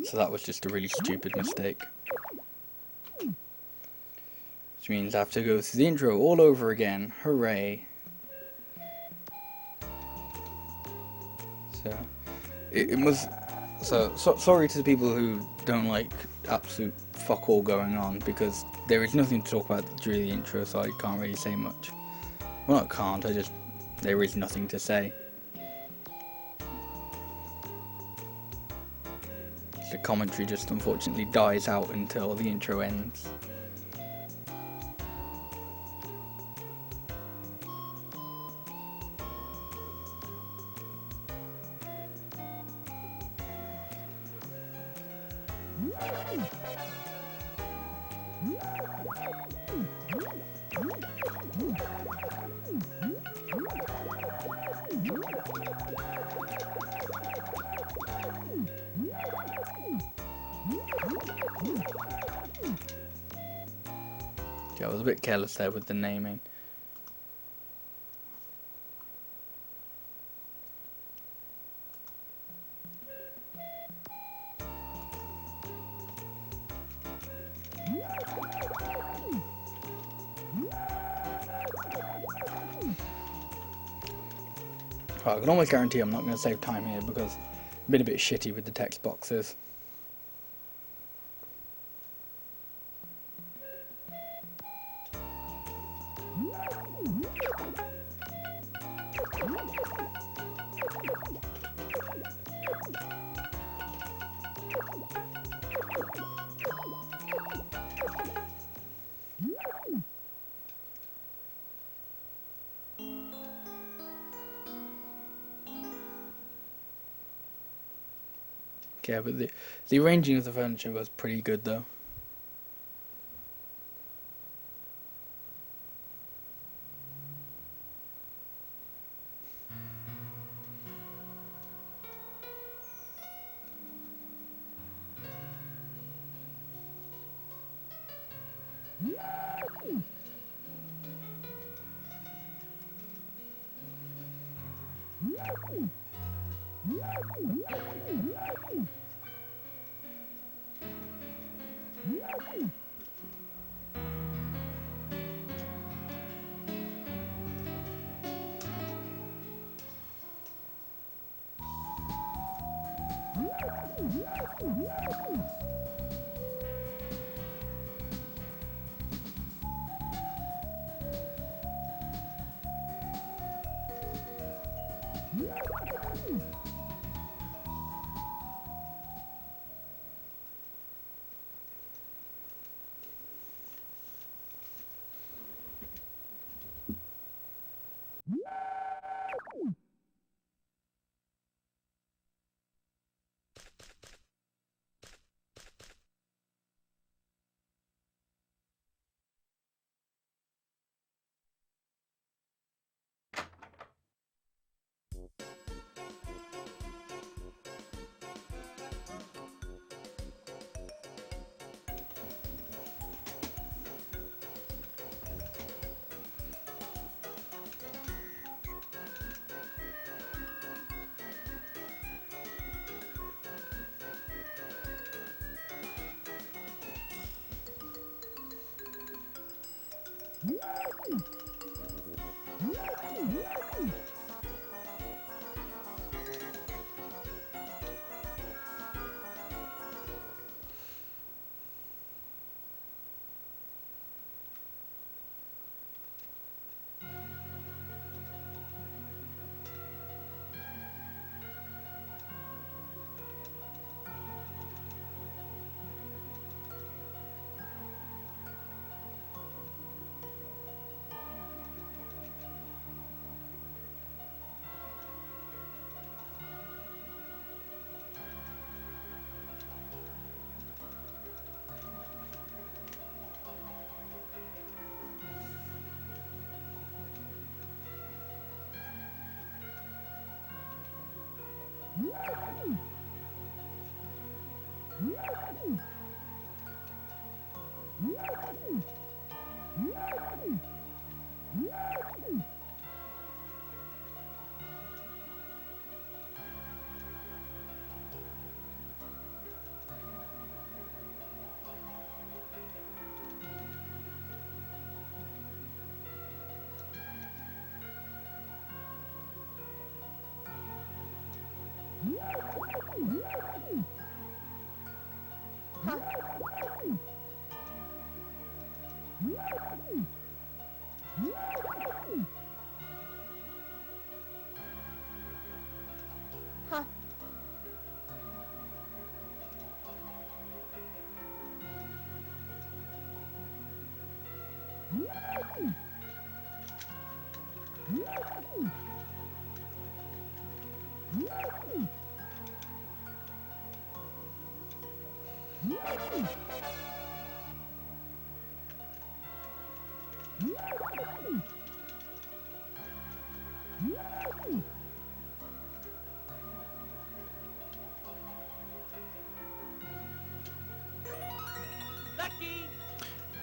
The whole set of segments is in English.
So that was just a really stupid mistake. Which means I have to go through the intro all over again. Hooray. So, it was... So, sorry to the people who don't like absolute fuck all going on, because there is nothing to talk about during the intro, so I can't really say much. Well, I can't, there is nothing to say. The commentary just unfortunately dies out until the intro ends. Yeah, I was a bit careless there with the naming. Well, I can almost guarantee I'm not going to save time here because I've been a bit shitty with the text boxes. Yeah, but the arranging of the furniture was pretty good though.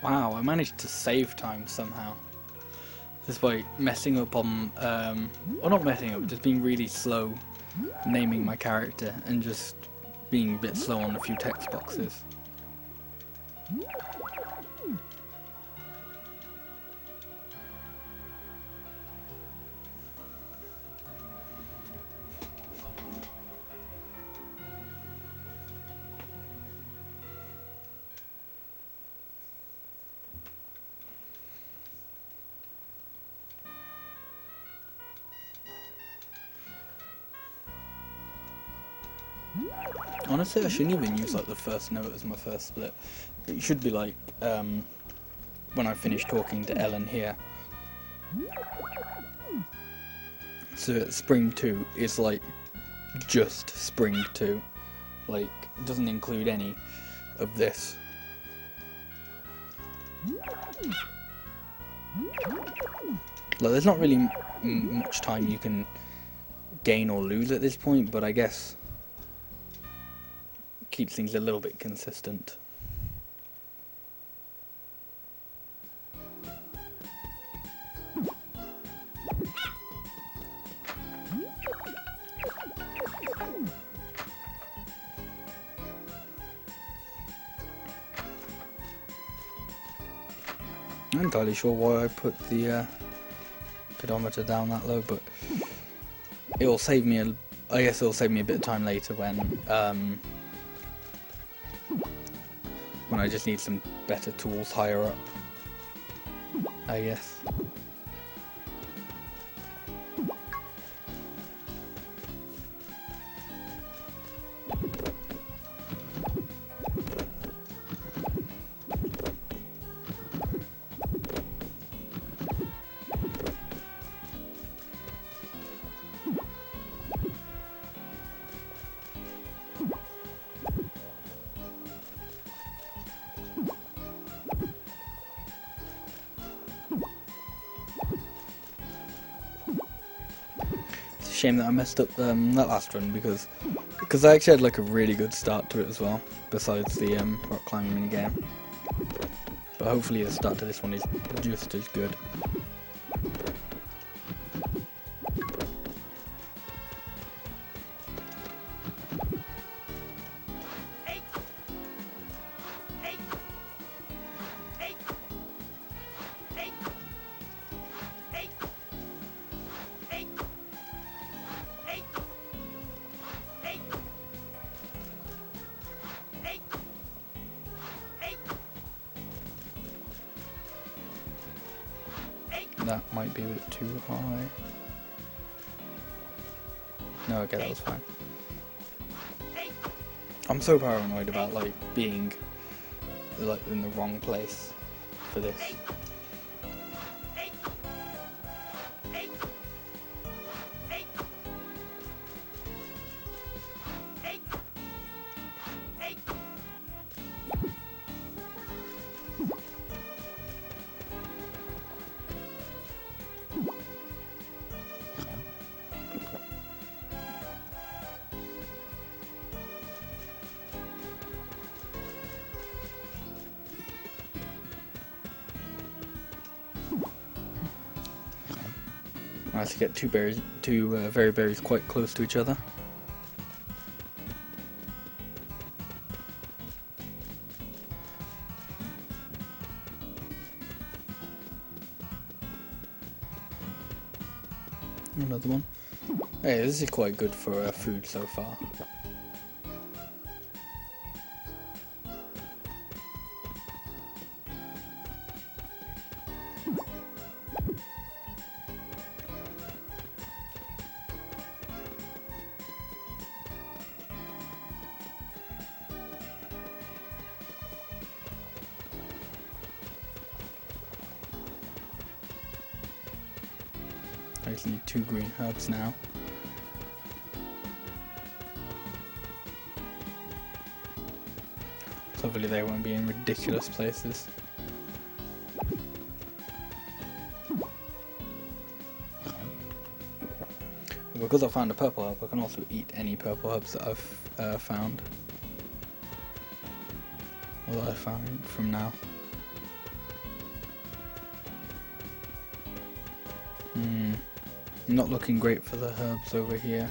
Wow, I managed to save time somehow. Despite messing up on, well, not messing up, just being really slow naming my character and just being a bit slow on a few text boxes. Honestly, I shouldn't even use like the first note as my first split. It should be like when I finish talking to Ellen here. So Spring 2 is like just Spring 2, like doesn't include any of this. Like, there's not really much time you can gain or lose at this point, but I guess keeps things a little bit consistent. I'm not entirely sure why I put the pedometer down that low, but it'll save me I guess it'll save me a bit of time later when I just need some better tools higher up, I guess. Shame that I messed up that last run because I actually had like a really good start to it as well, besides the rock climbing minigame. But hopefully the start to this one is just as good. That might be a bit too high. No, okay, that was fine. I'm so paranoid about like being like in the wrong place for this. Nice to get two very berries quite close to each other. Another one. Hey, this is quite good for food so far. I just need 2 green herbs now. Hopefully they won't be in ridiculous places. Because I found a purple herb, I can also eat any purple herbs that I've found. Or that I found from now. Not looking great for the herbs over here.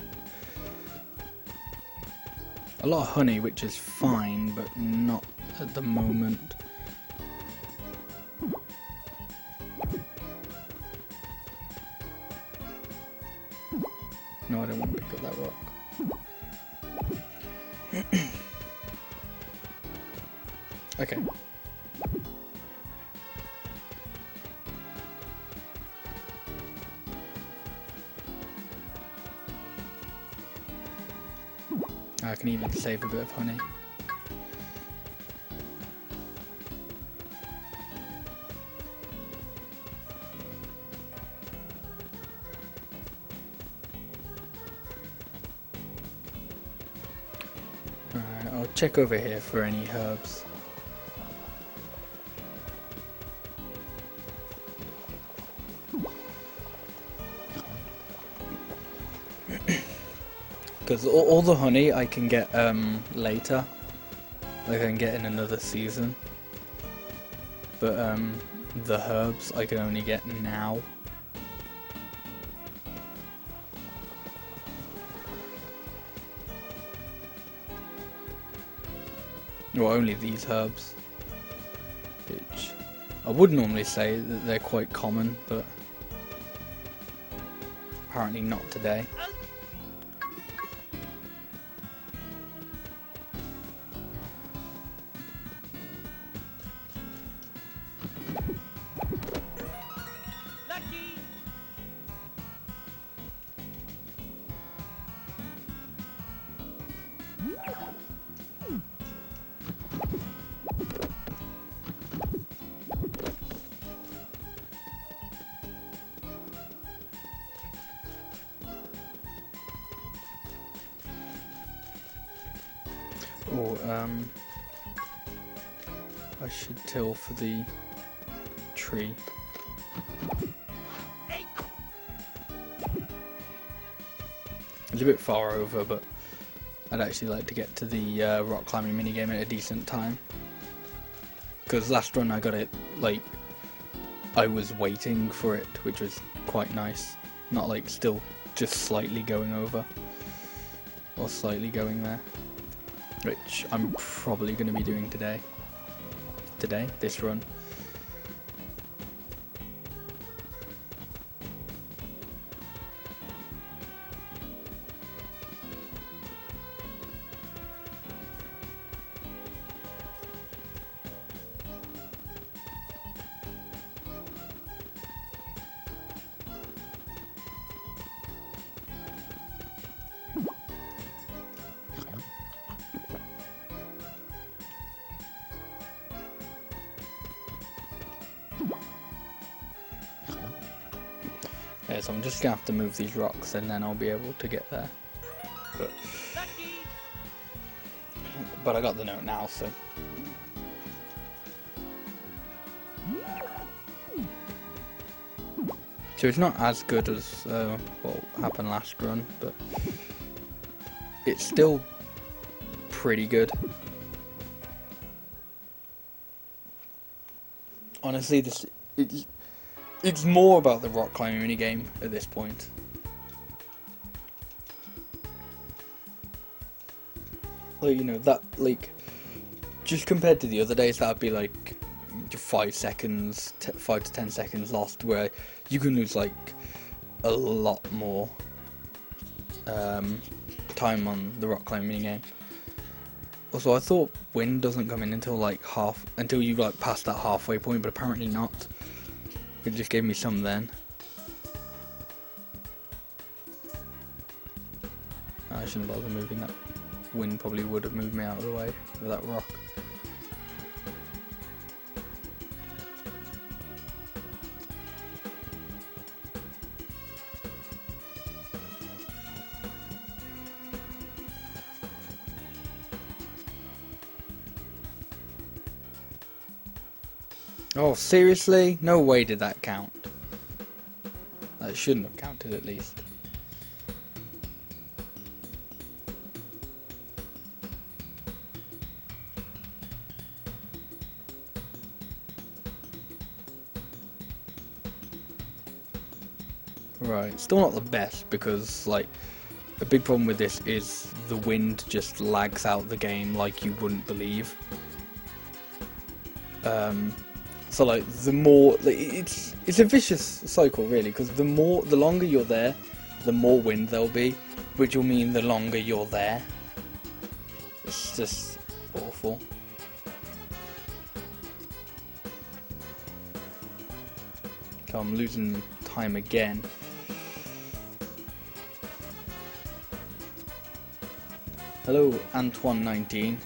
A lot of honey, which is fine, but not at the moment. No, I don't want to pick up that rock. Okay. I can even save a bit of honey. Alright, I'll check over here for any herbs. Because all the honey I can get later, like I can get in another season, but the herbs I can only get now. Well, only these herbs, which I would normally say that they're quite common, but apparently not today. Or I should till for the tree. It's a bit far over, but I'd actually like to get to the rock climbing minigame at a decent time. Because last run I got it, like, I was waiting for it, which was quite nice. Not like still just slightly going over. Or slightly going there. Which I'm probably going to be doing today. This run. Yeah, so I'm just gonna have to move these rocks and then I'll be able to get there. But I got the note now, so. So it's not as good as what happened last run, but it's still pretty good. Honestly, it's more about the rock climbing minigame at this point. Like, you know, that, like, just compared to the other days, that'd be like 5 seconds, 5 to 10 seconds lost, where you can lose like a lot more time on the rock climbing game. Also, I thought wind doesn't come in until like until you like pass that halfway point, but apparently not. It just gave me some then. I shouldn't bother moving that. Wind probably would have moved me out of the way with that rock. Oh, seriously? No way did that count. That shouldn't have counted at least. Right, still not the best because, like, a big problem with this is the wind just lags out the game like you wouldn't believe. So like the more, like, it's a vicious cycle really, because the longer you're there, the more wind there'll be, which will mean the longer you're there. It's just awful. So I'm losing time again. Hello, Antoine19.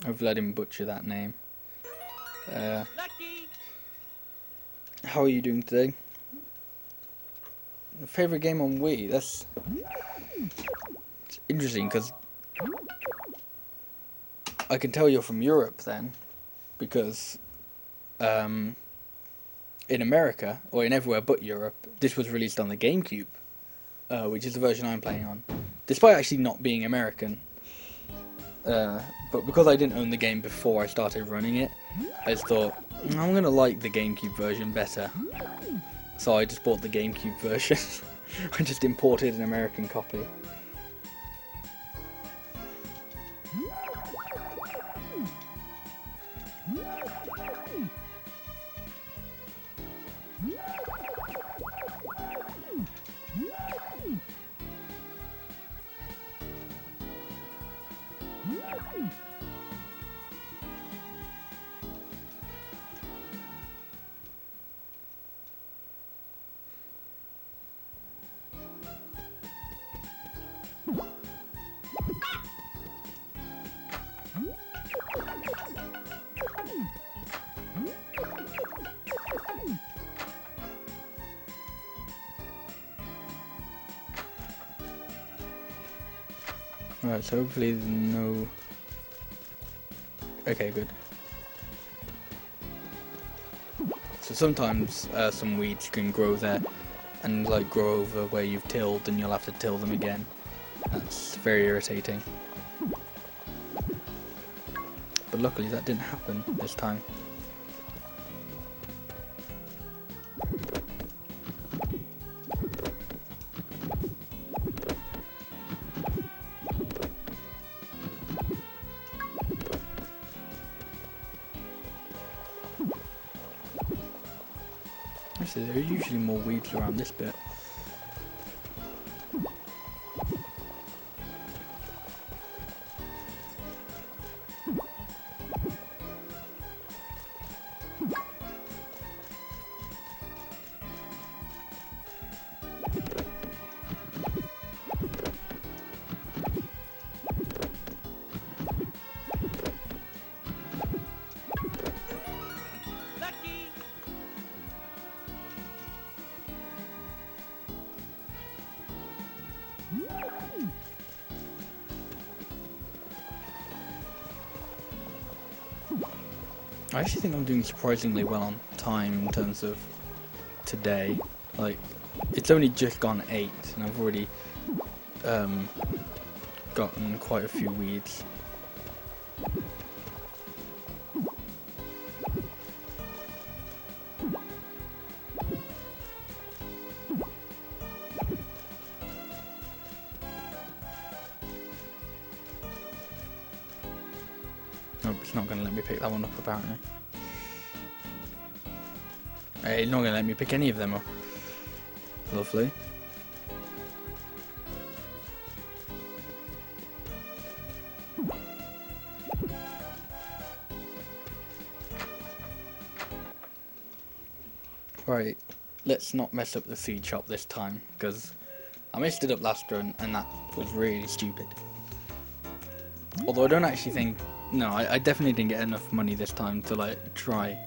I've let him butcher that name. How are you doing today? Favorite game on Wii? That's interesting because I can tell you're from Europe then, because in America, or in everywhere but Europe, this was released on the GameCube, which is the version I'm playing on, despite actually not being American. But because I didn't own the game before I started running it, I just thought, I'm gonna like the GameCube version better. So I just bought the GameCube version. I just imported an American copy. Right, so hopefully no... Okay, good. So sometimes some weeds can grow there and like grow over where you've tilled and you'll have to till them again. That's very irritating. But luckily that didn't happen this time. Actually, there are usually more weeds around this bit. I actually think I'm doing surprisingly well on time in terms of today. Like, it's only just gone 8 and I've already gotten quite a few weeds. Nope, it's not going to let me pick that one up apparently. Hey, it's not going to let me pick any of them up. Lovely. Right, let's not mess up the seed shop this time, because I messed it up last run, and that was really stupid. Although I don't actually think... No, I definitely didn't get enough money this time to like try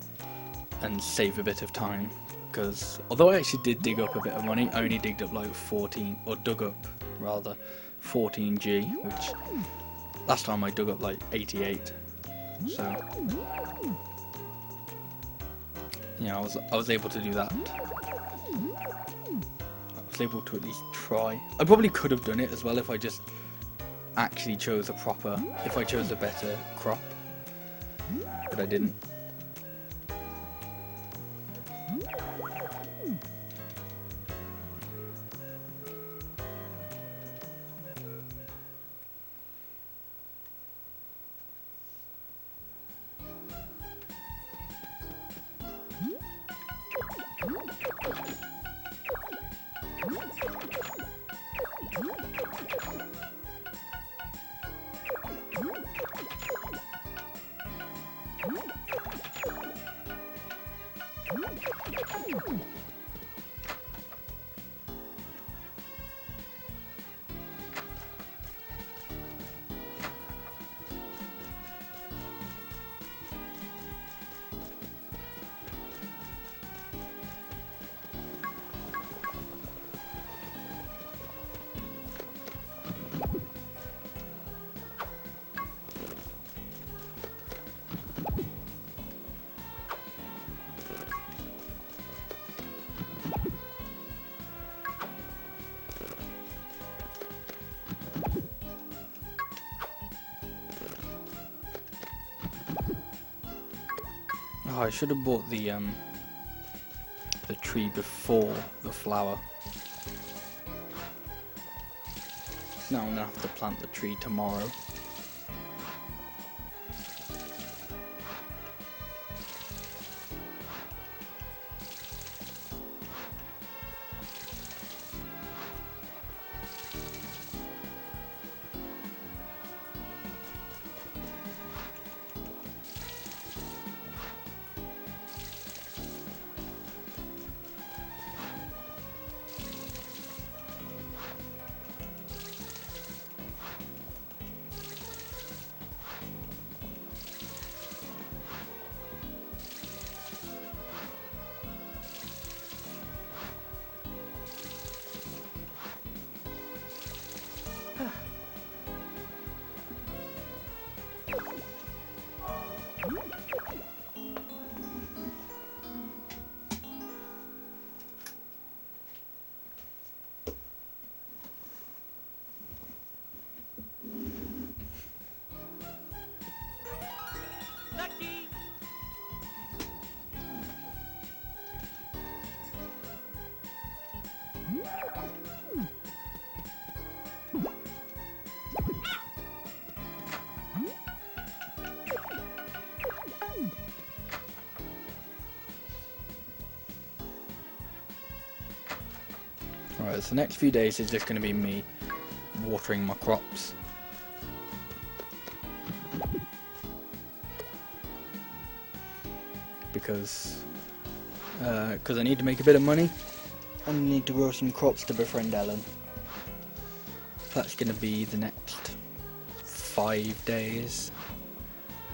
and save a bit of time. Because although I actually did dig up a bit of money, I only digged up like 14, or dug up rather, 14G, which last time I dug up like 88. So, you know, I was able to do that. I was able to at least try. I probably could have done it as well if I just actually chose if I chose a better crop, but I didn't. Oh, I should have bought the tree before the flower. Now I'm gonna have to plant the tree tomorrow. Alright, so the next few days is just going to be me watering my crops. Because I need to make a bit of money and I need to grow some crops to befriend Ellen. That's going to be the next 5 days.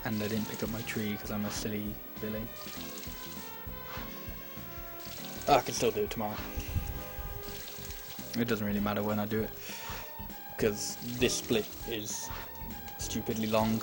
And I didn't pick up my tree because I'm a silly Billy. I can still do it tomorrow. It doesn't really matter when I do it, because this split is stupidly long.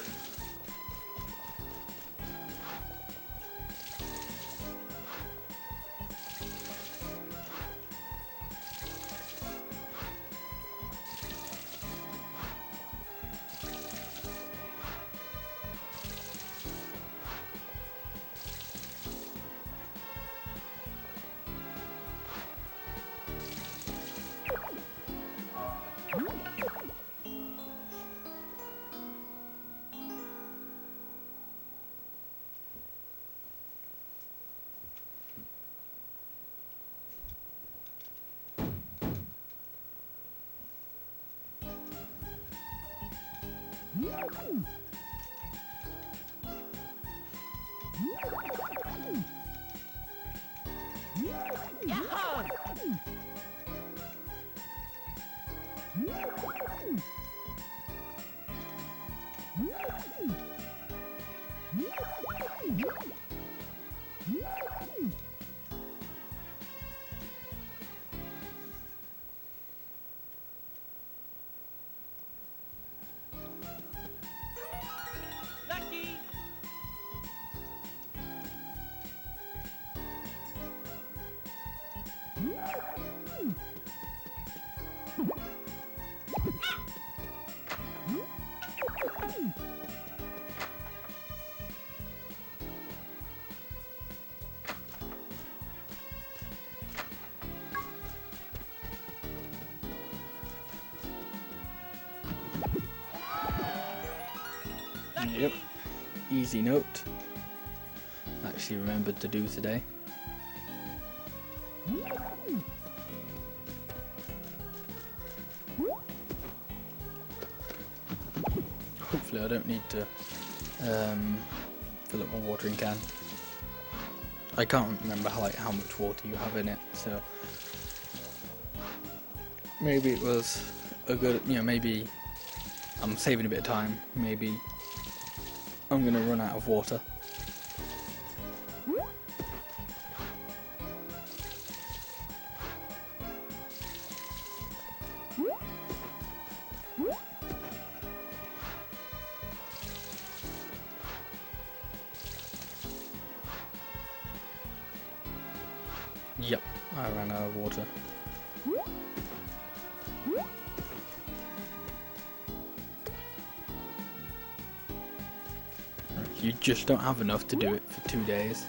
Yep, easy note. Actually remembered to do today. Hopefully I don't need to fill up my watering can. I can't remember how much water you have in it, so maybe it was a good, maybe I'm saving a bit of time, maybe I'm gonna run out of water. Yep, I ran out of water. You just don't have enough to do it for 2 days.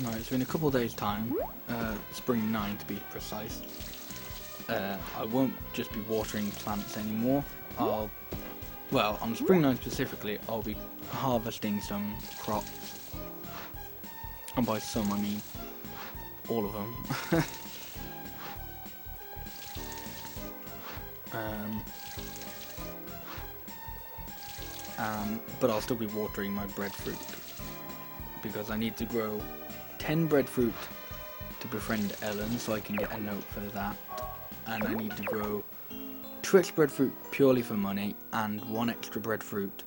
Right, so in a couple of days' time, spring 9 to be precise, I won't just be watering plants anymore. Well, on spring 9 specifically, I'll be harvesting some crops. And by some, I mean all of them. But I'll still be watering my breadfruit because I need to grow 10 breadfruit to befriend Ellen so I can get a note for that, and I need to grow 2 extra breadfruit purely for money and 1 extra breadfruit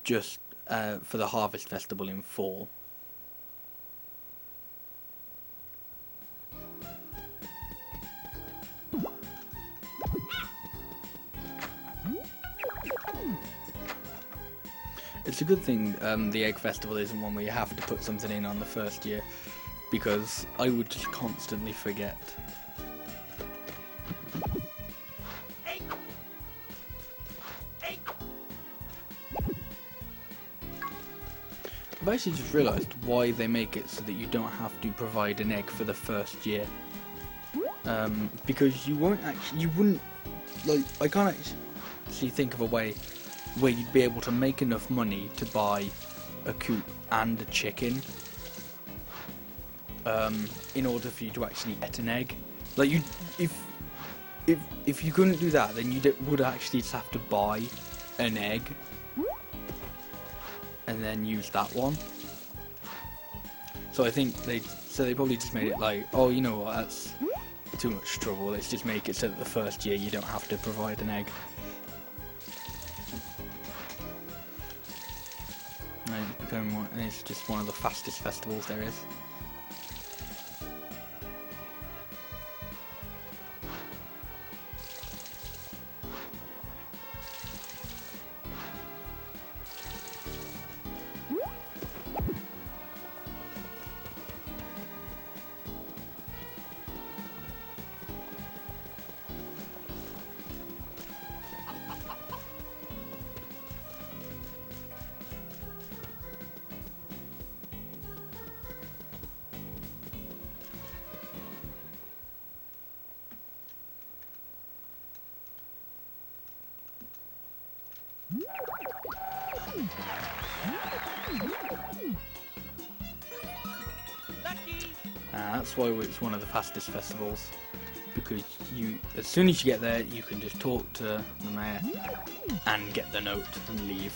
just for the harvest festival in fall. It's a good thing the egg festival isn't one where you have to put something in on the first year, because I would just constantly forget. I've actually just realised why they make it so that you don't have to provide an egg for the first year. Because you wouldn't, like, I can't actually think of a way where you'd be able to make enough money to buy a coop and a chicken in order for you to actually get an egg. Like, if you couldn't do that, then you would actually just have to buy an egg and then use that one. So I think they probably just made it like, oh, you know what, that's too much trouble, let's just make it so that the first year you don't have to provide an egg. And it's just one of the fastest festivals there is. That's why it's one of the fastest festivals, because as soon as you get there, you can just talk to the mayor and get the note and leave.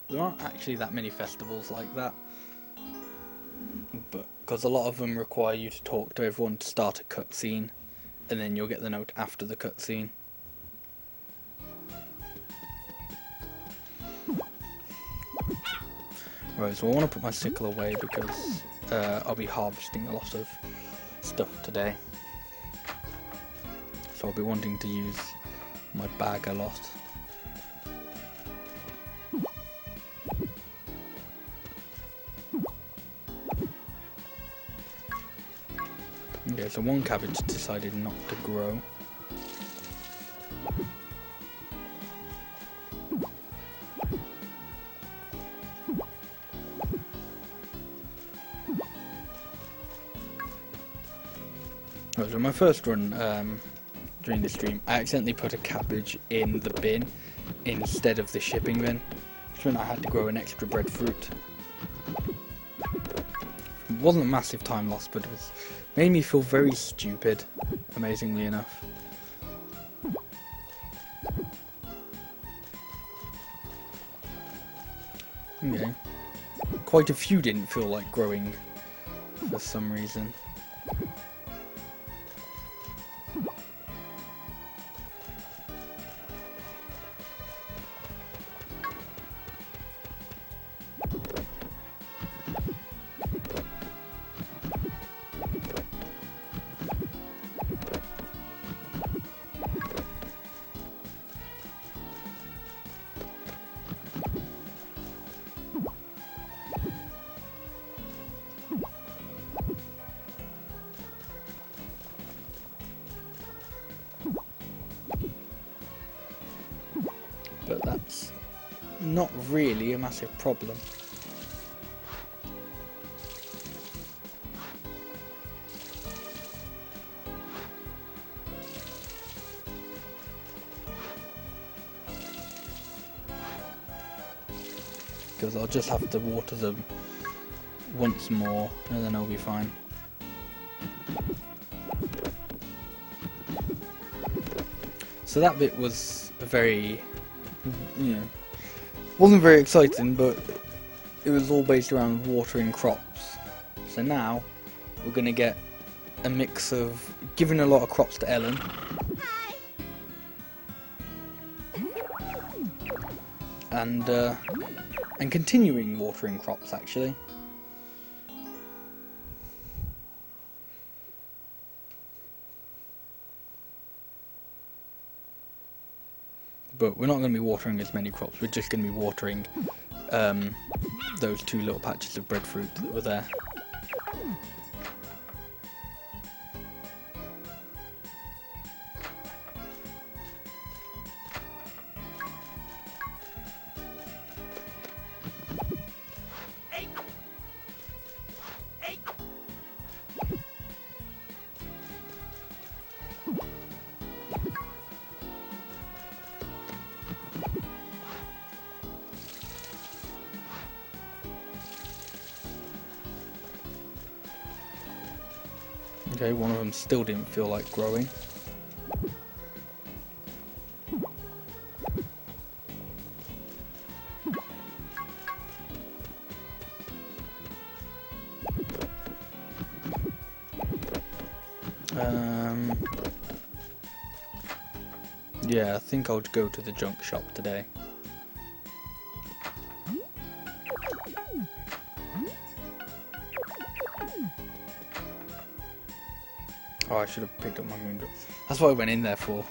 There aren't actually that many festivals like that, but because a lot of them require you to talk to everyone to start a cutscene, and then you'll get the note after the cutscene. Right, so I want to put my sickle away because I'll be harvesting a lot of stuff today. So I'll be wanting to use my bag a lot. Okay, so one cabbage decided not to grow. So my first run during the stream, I accidentally put a cabbage in the bin instead of the shipping bin, which meant I had to grow an extra breadfruit. It wasn't a massive time loss, but it made me feel very stupid, amazingly enough. Okay. Quite a few didn't feel like growing for some reason. But that's not really a massive problem. because I'll just have to water them once more and then I'll be fine. So that bit was a very, wasn't very exciting, but it was all based around watering crops. So now we're going to get a mix of giving a lot of crops to Ellen. Hi. And continuing watering crops, actually. But we're not going to be watering as many crops, we're just going to be watering those 2 little patches of breadfruit that were there. Okay, one of them still didn't feel like growing. Yeah, I think I'll go to the junk shop today. Oh, I should have picked up my moon. That's what I went in there for.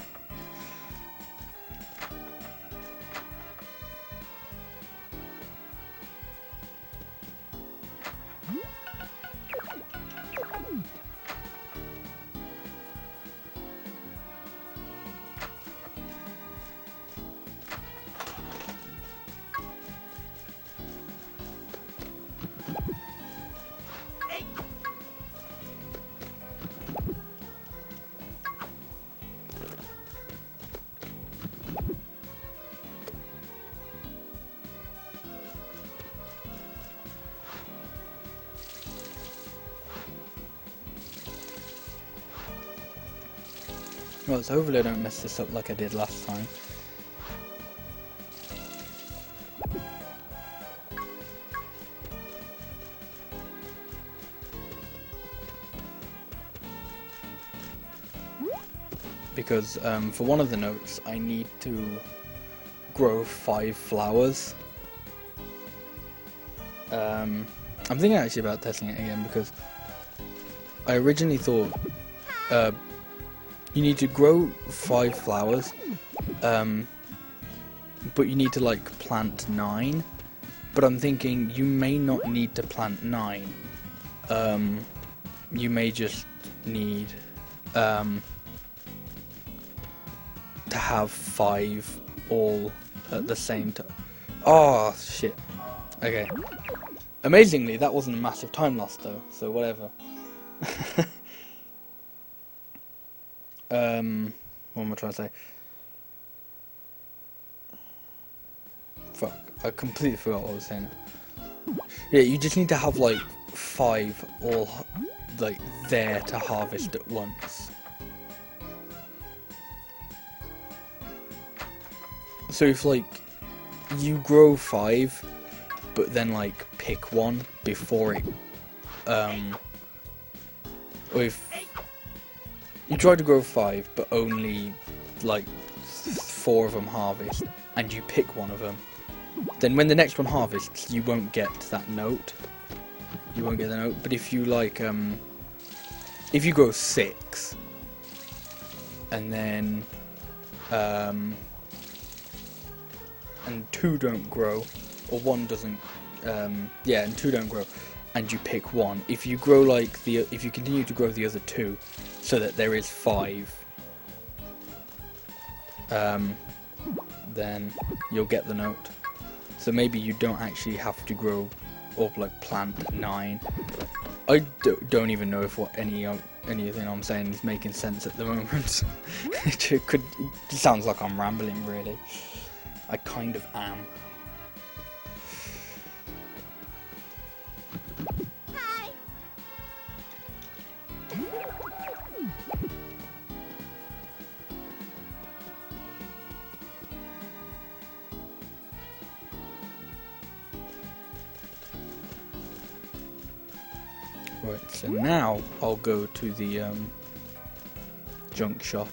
Well, so hopefully I don't mess this up like I did last time. Because for one of the notes I need to grow 5 flowers. I'm thinking actually about testing it again because I originally thought you need to grow 5 flowers, but you need to like plant 9. But I'm thinking you may not need to plant 9. You may just need to have 5 all at the same time. Oh shit. Okay. Amazingly, that wasn't a massive time loss though, so whatever. What am I trying to say? Fuck, I completely forgot what I was saying. Yeah, you just need to have like 5 all like there to harvest at once. So if like you grow 5, but then like pick one before it, or if you try to grow 5, but only like 4 of them harvest, and you pick one of them, then when the next one harvests, you won't get that note. You won't get the note. But if you like, if you grow 6, and then and 2 don't grow, or 1 doesn't, yeah, and 2 don't grow, and you pick 1. If you grow like if you continue to grow the other 2, so that there is 5, then you'll get the note. So maybe you don't actually have to grow or like plant 9. I don't even know if anything I'm saying is making sense at the moment. it sounds like I'm rambling, really. I kind of am. Right, so now I'll go to the junk shop.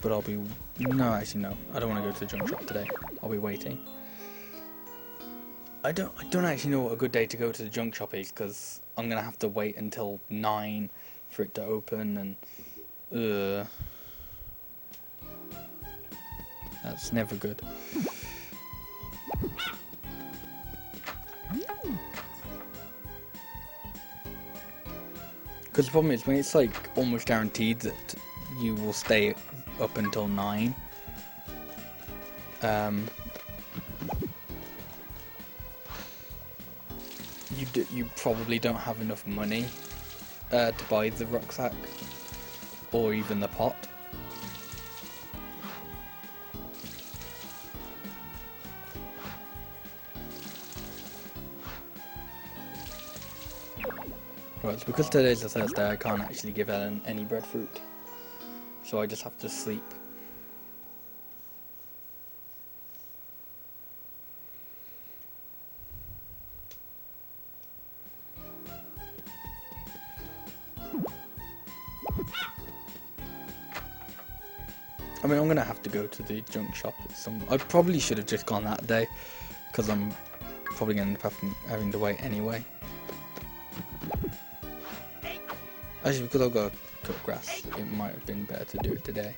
But I'll be... No, actually no. I don't want to go to the junk shop today. I'll be waiting. I don't actually know what a good day to go to the junk shop is, because I'm going to have to wait until 9 for it to open, and... That's never good. Because the problem is, when it's like almost guaranteed that you will stay up until 9, you probably don't have enough money to buy the rucksack or even the pot. Right, so because today's a Thursday, I can't actually give Ellen any breadfruit, so I just have to sleep. I mean, I'm gonna have to go to the junk shop at some... I probably should have just gone that day, because I'm probably gonna end up having to wait anyway. Actually, because I've got to cut grass, it might have been better to do it today.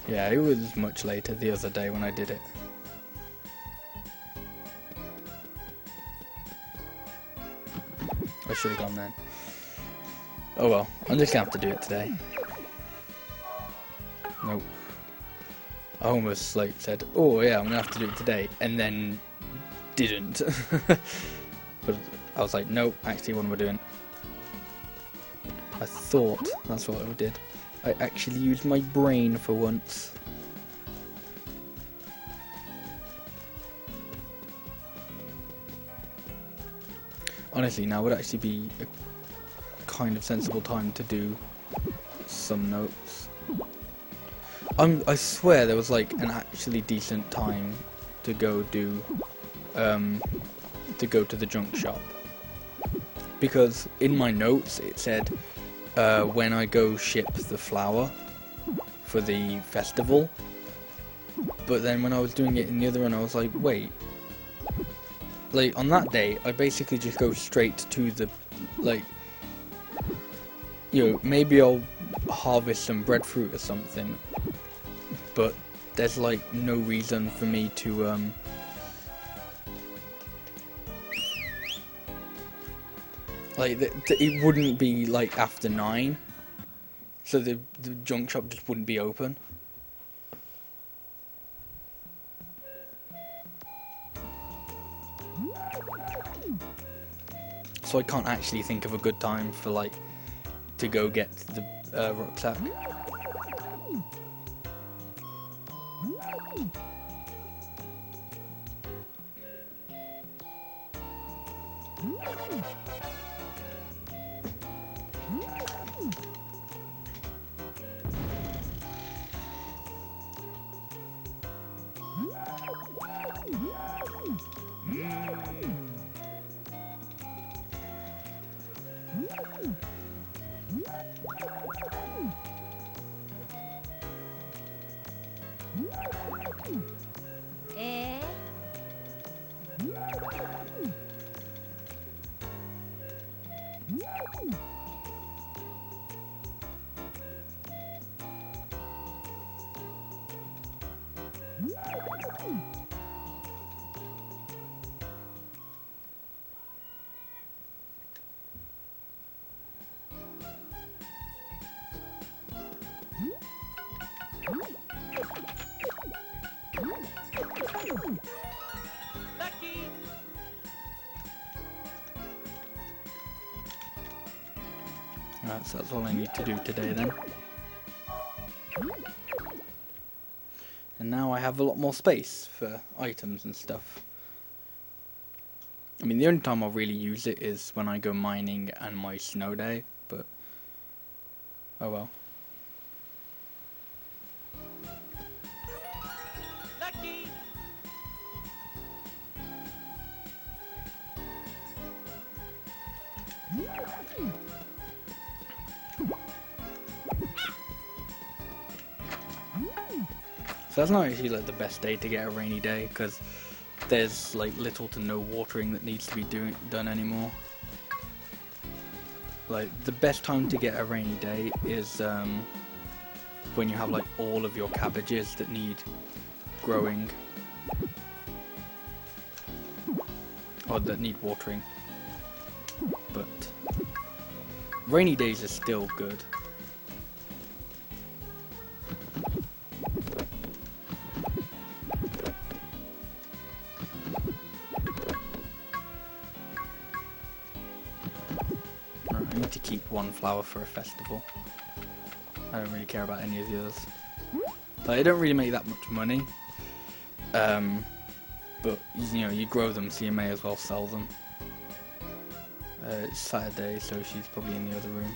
Yeah, it was much later the other day when I did it. I should have gone then. Oh well, I'm just gonna have to do it today. Nope. I almost like said, oh yeah, I'm gonna have to do it today, and then didn't. But I was like, nope, actually what am I doing? I thought that's what I did. I actually used my brain for once. Honestly, now would actually be a kind of sensible time to do some notes. I swear there was like an actually decent time to go do, to go to the junk shop. Because in my notes it said, when I go ship the flour for the festival, but then when I was doing it in the other one I was like, wait, like on that day I basically just go straight to the, like, you know, maybe I'll harvest some breadfruit or something, but there's like no reason for me to like, it wouldn't be like after 9, so the junk shop just wouldn't be open. So I can't actually think of a good time for like to go get the rucksack. Alright, so that's all I need to do today then. And now I have a lot more space for items and stuff. I mean, the only time I'll really use it is when I go mining and my snow day, but oh well. Lucky. So that's not actually like the best day to get a rainy day, because there's like little to no watering that needs to be done anymore. Like the best time to get a rainy day is when you have like all of your cabbages that need growing or that need watering. But rainy days are still good. I need to keep one flower for a festival. I don't really care about any of the others. Like, I don't really make that much money. But, you know, you grow them, so you may as well sell them. It's Saturday, so she's probably in the other room.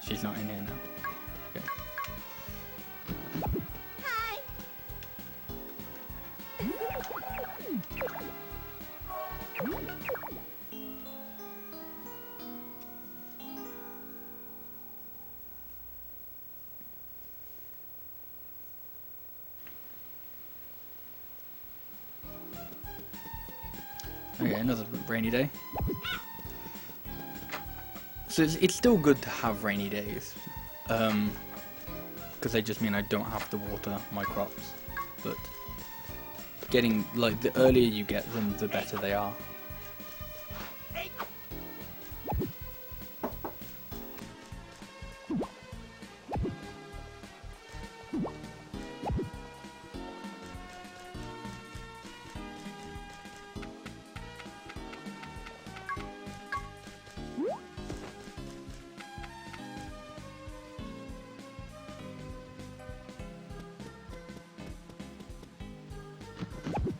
She's not in here now. Okay. Hi. Okay, another rainy day. So it's still good to have rainy days, because they just mean I don't have to water my crops. But getting, like, the earlier you get them, the better they are.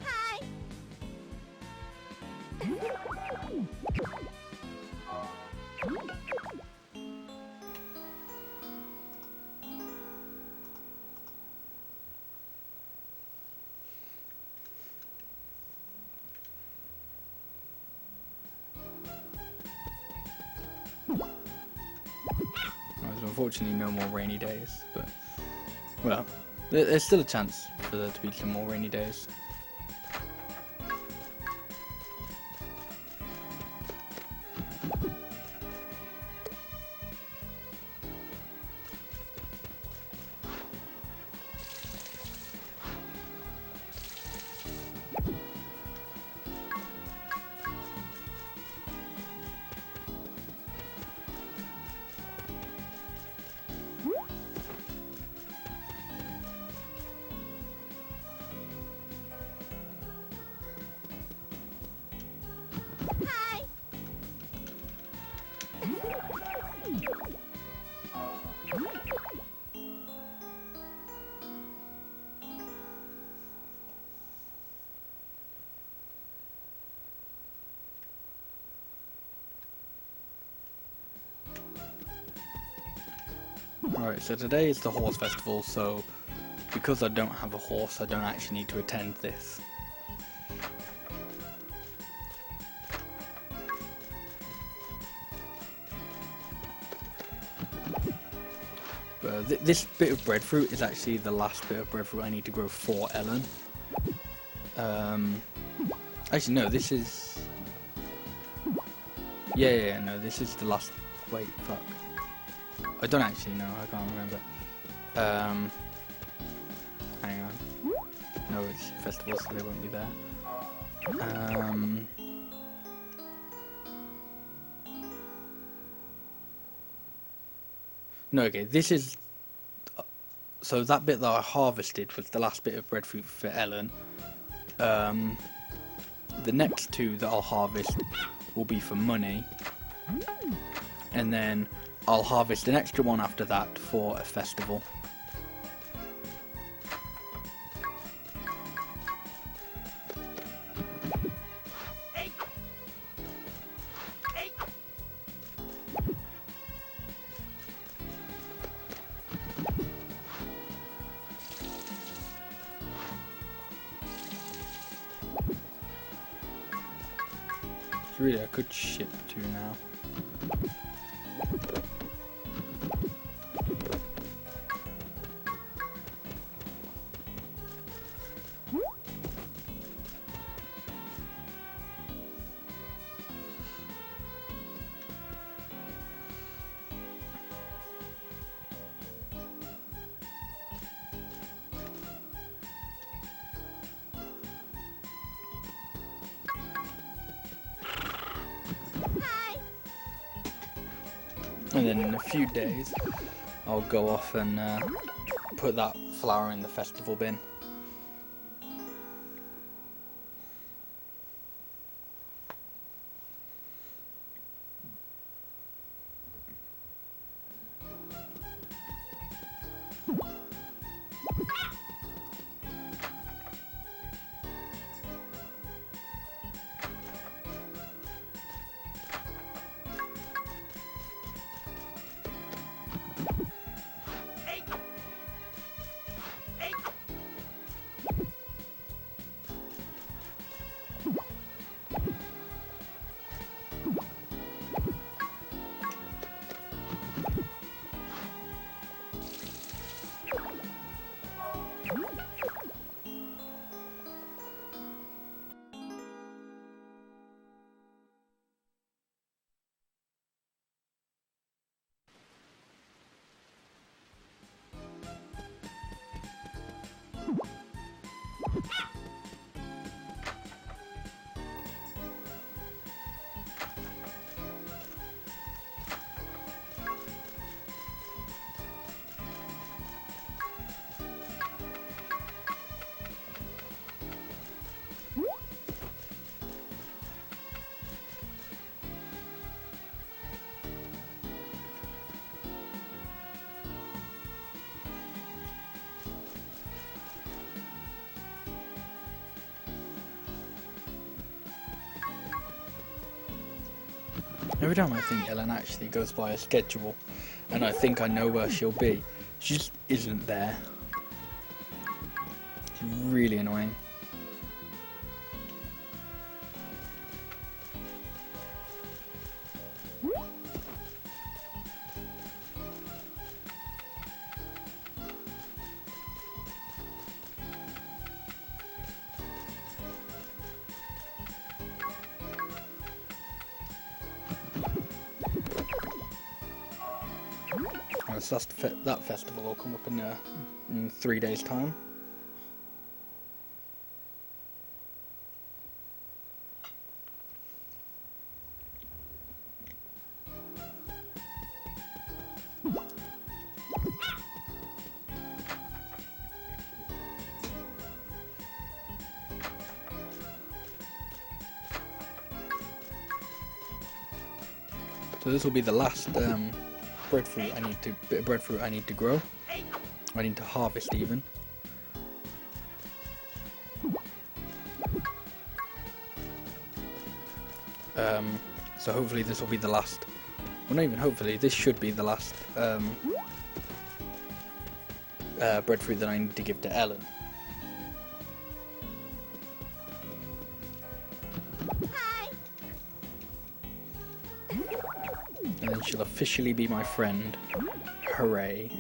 Hi. There's unfortunately no more rainy days, but, well, there's still a chance for there to be some more rainy days. Hi. Alright, so today is the horse festival, so because I don't have a horse, I don't actually need to attend this. This bit of breadfruit is actually the last bit of breadfruit I need to grow for Ellen. Actually no, this is... Yeah, no, this is the last... Wait, fuck. I don't actually know, I can't remember. Hang on. No, it's festival, so they won't be there. No, okay, this is... So that bit that I harvested was the last bit of breadfruit for Ellen. The next two that I'll harvest will be for money. and then I'll harvest an extra one after that for a festival. Really, I could ship to now. And then in a few days, I'll go off and put that flower in the festival bin. Every time I think Ellen actually goes by a schedule, and I think I know where she'll be, she just isn't there. It's really annoying. So that festival will come up in 3 days' time. So this will be the last breadfruit bit of breadfruit I need to grow. I need to harvest even. So hopefully this will be the last. Well, not even hopefully. This should be the last breadfruit that I need to give to Ellen. And then she'll officially be my friend. Hooray.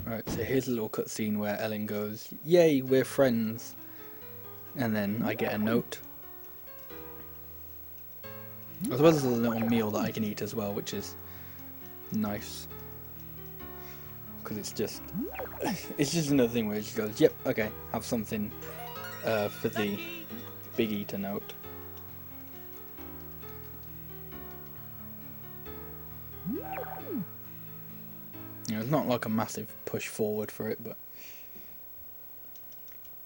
Right, so here's a little cutscene where Ellen goes, "Yay, we're friends." and then I get a note. As well as a little meal that I can eat as well, which is nice. Because it's just another thing where it just goes, yep, okay, have something for the big eater note. You know, it's not like a massive push forward for it, but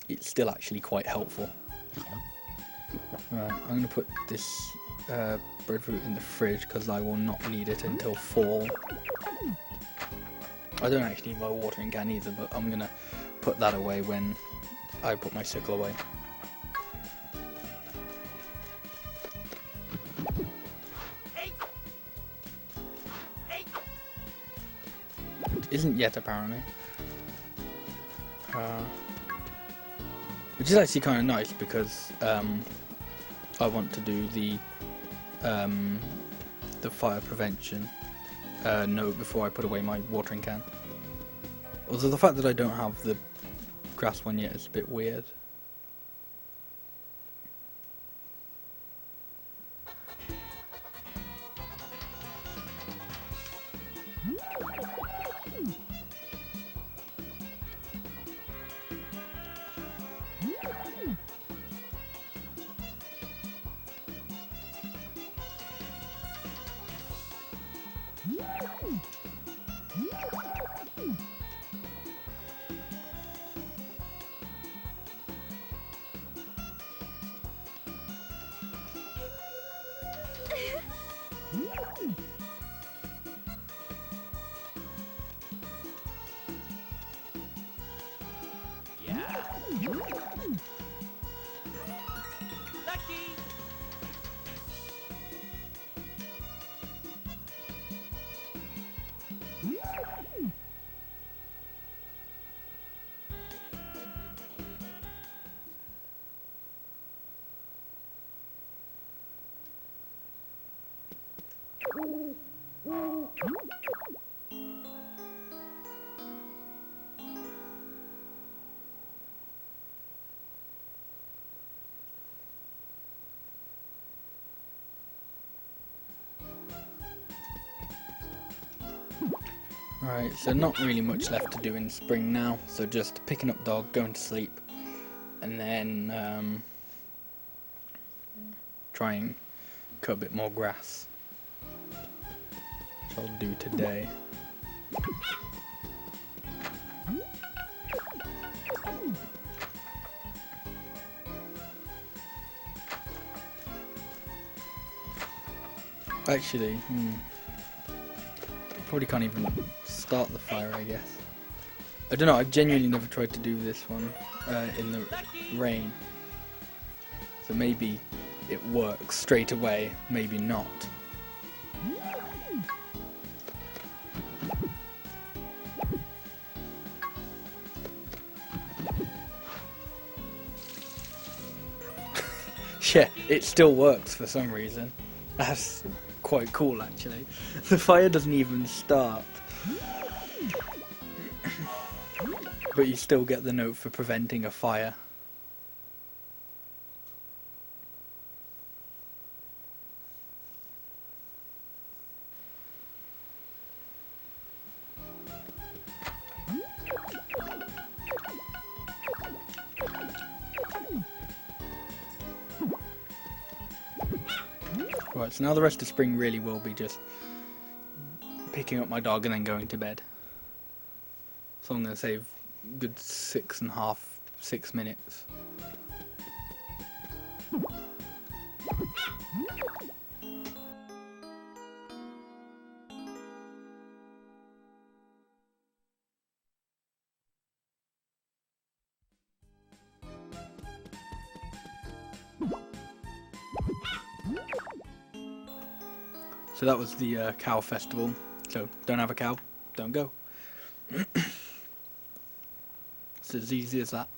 it's still actually quite helpful. Right, I'm going to put this breadfruit in the fridge because I will not need it until fall. I don't actually need my watering can either, but I'm going to put that away when I put my sickle away. It isn't yet, apparently. Which is actually kind of nice because I want to do the fire prevention note before I put away my watering can. Although the fact that I don't have the grass one yet is a bit weird. Right, so not really much left to do in spring now, so just picking up dog, going to sleep, and then try and cut a bit more grass, which I'll do today. Actually, probably can't even start the fire, I guess. I don't know, I've genuinely never tried to do this one in the rain. So maybe it works straight away, maybe not. Yeah, it still works for some reason. That's quite cool, actually. The fire doesn't even start. But you still get the note for preventing a fire. Right, so now the rest of spring really will be just picking up my dog and then going to bed. So I'm going to save a good 6 minutes. So that was the cow festival. So don't have a cow, don't go. It's as easy as that.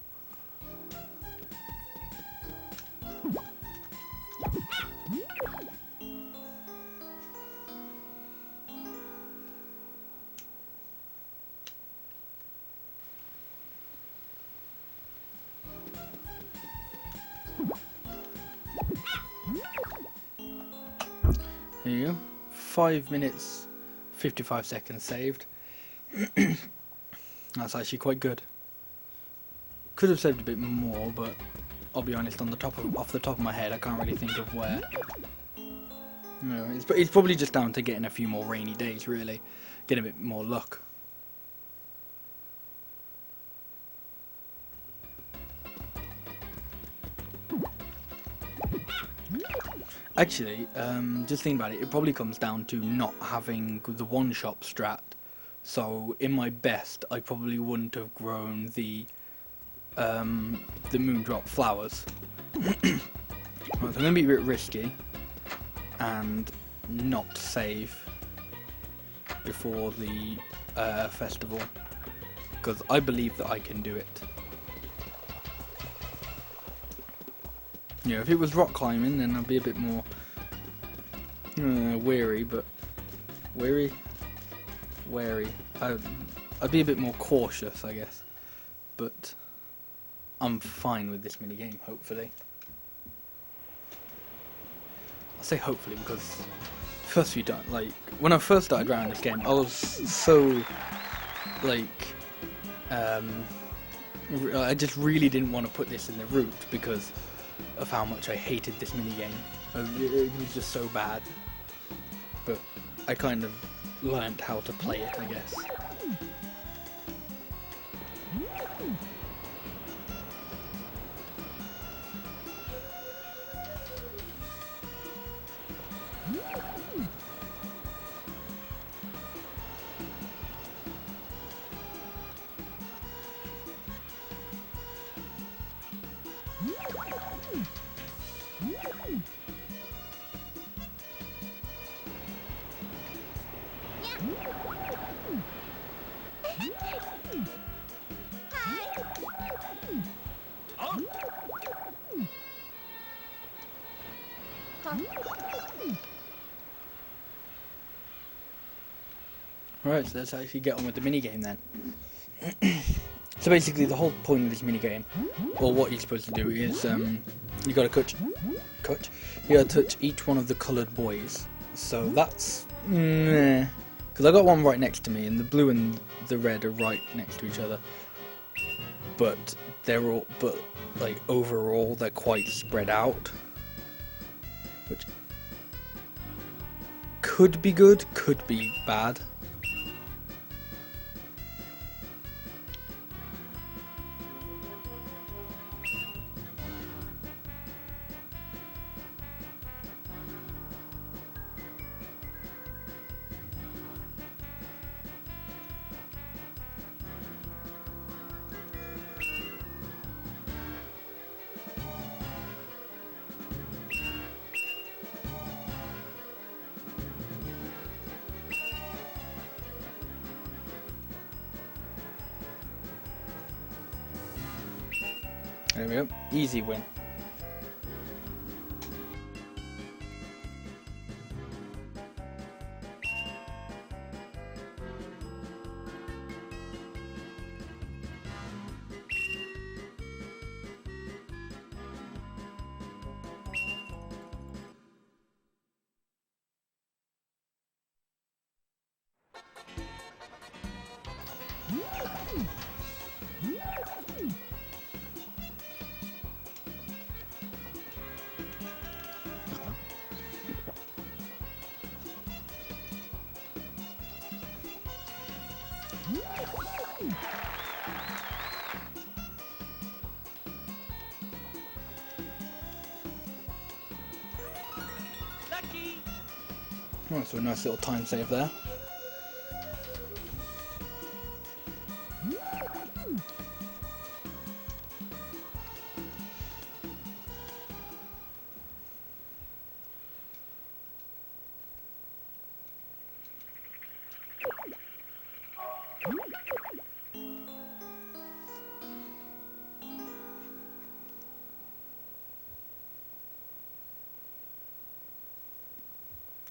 There you go. 5 minutes, 55 seconds saved. That's actually quite good. Could have saved a bit more, but I'll be honest, off the top of my head, I can't really think of where. No, it's probably just down to getting a few more rainy days, really. Getting a bit more luck. Actually, just thinking about it, it probably comes down to not having the one-shop strat. So, in my best, I probably wouldn't have grown the moondrop flowers. Right, so I'm going to be a bit risky and not save before the festival, because I believe that I can do it. You know, if it was rock climbing, then I'd be a bit more wary, but wary. I'd be a bit more cautious, I guess. But I'm fine with this mini game, hopefully. I say hopefully because first few times, like when I first started around this game, I was so like I just really didn't want to put this in the route because of how much I hated this mini game. It was just so bad. But I kind of learned how to play it, I guess. Right, so let's actually get on with the minigame then. So basically the whole point of this minigame, or what you're supposed to do, is you gotta touch each one of the coloured boys. So that's because I got one right next to me, and the blue and the red are right next to each other. But like overall they're quite spread out, which could be good, could be bad. There we go, easy win. Oh, so a nice little time save there.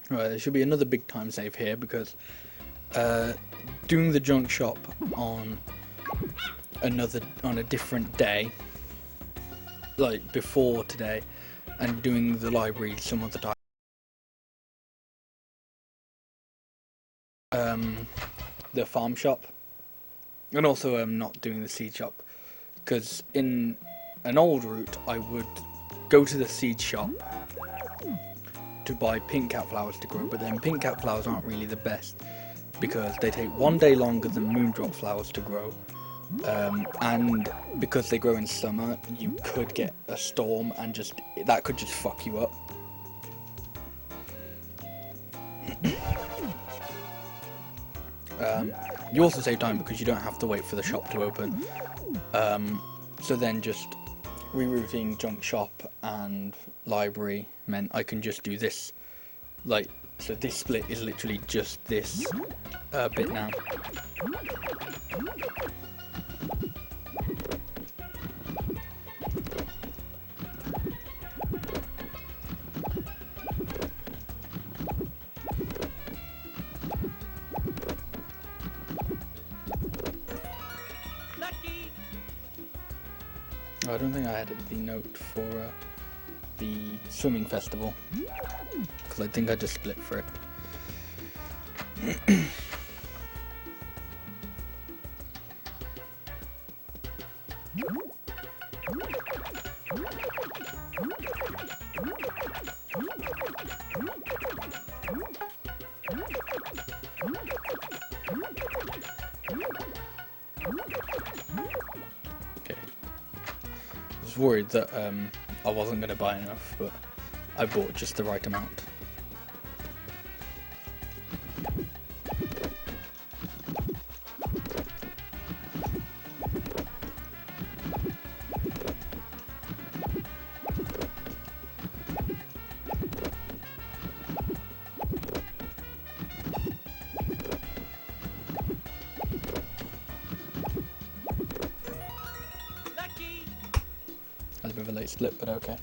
Right, there should be another big time save here because doing the junk shop on a different day, like before today, and doing the library some other time the farm shop, and also not doing the seed shop, because in an old route I would go to the seed shop to buy pink cat flowers to grow, but then pink cat flowers aren't really the best because they take 1 day longer than moondrop flowers to grow, and because they grow in summer you could get a storm and that could just fuck you up. You also save time because you don't have to wait for the shop to open. So then just rerouting junk shop and library meant I can just do this. So this split is literally just this bit now. I don't think I added the note for the swimming festival, because I think I just split for it. I was worried that I wasn't going to buy enough, but I bought just the right amount. A bit of a late split, but okay.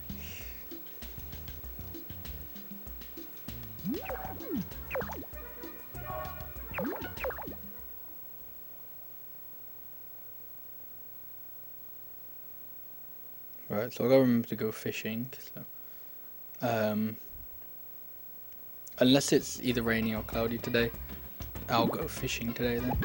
Right, so I gotta remember to go fishing. So, unless it's either rainy or cloudy today, I'll go fishing today then.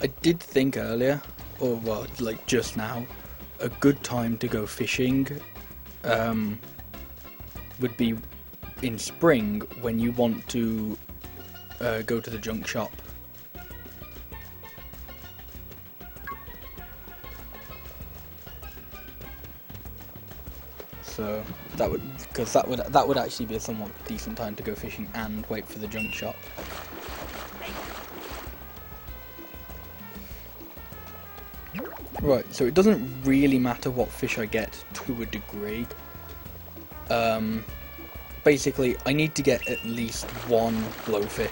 I did think earlier, or well, like just now, a good time to go fishing would be in spring when you want to go to the junk shop. So that would actually be a somewhat decent time to go fishing and wait for the junk shop. Right, so it doesn't really matter what fish I get to a degree. Basically, I need to get at least one blowfish.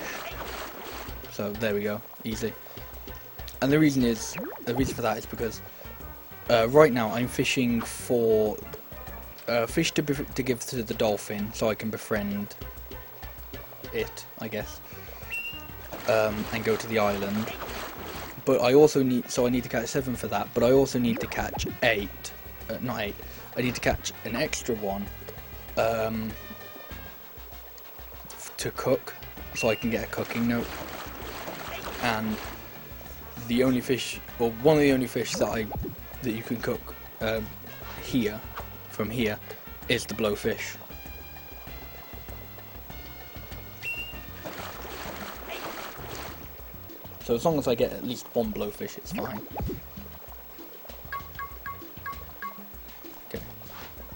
So there we go, easy. And the reason for that is because right now I'm fishing for fish to give to the dolphin, so I can befriend it, I guess, and go to the island. But I also need to catch 7 for that, but I also need to catch 8, not 8, I need to catch an extra one to cook, so I can get a cooking note. And the only fish, well, one of the only fish that you can cook from here, is the blowfish. So as long as I get at least one blowfish, it's fine. Okay.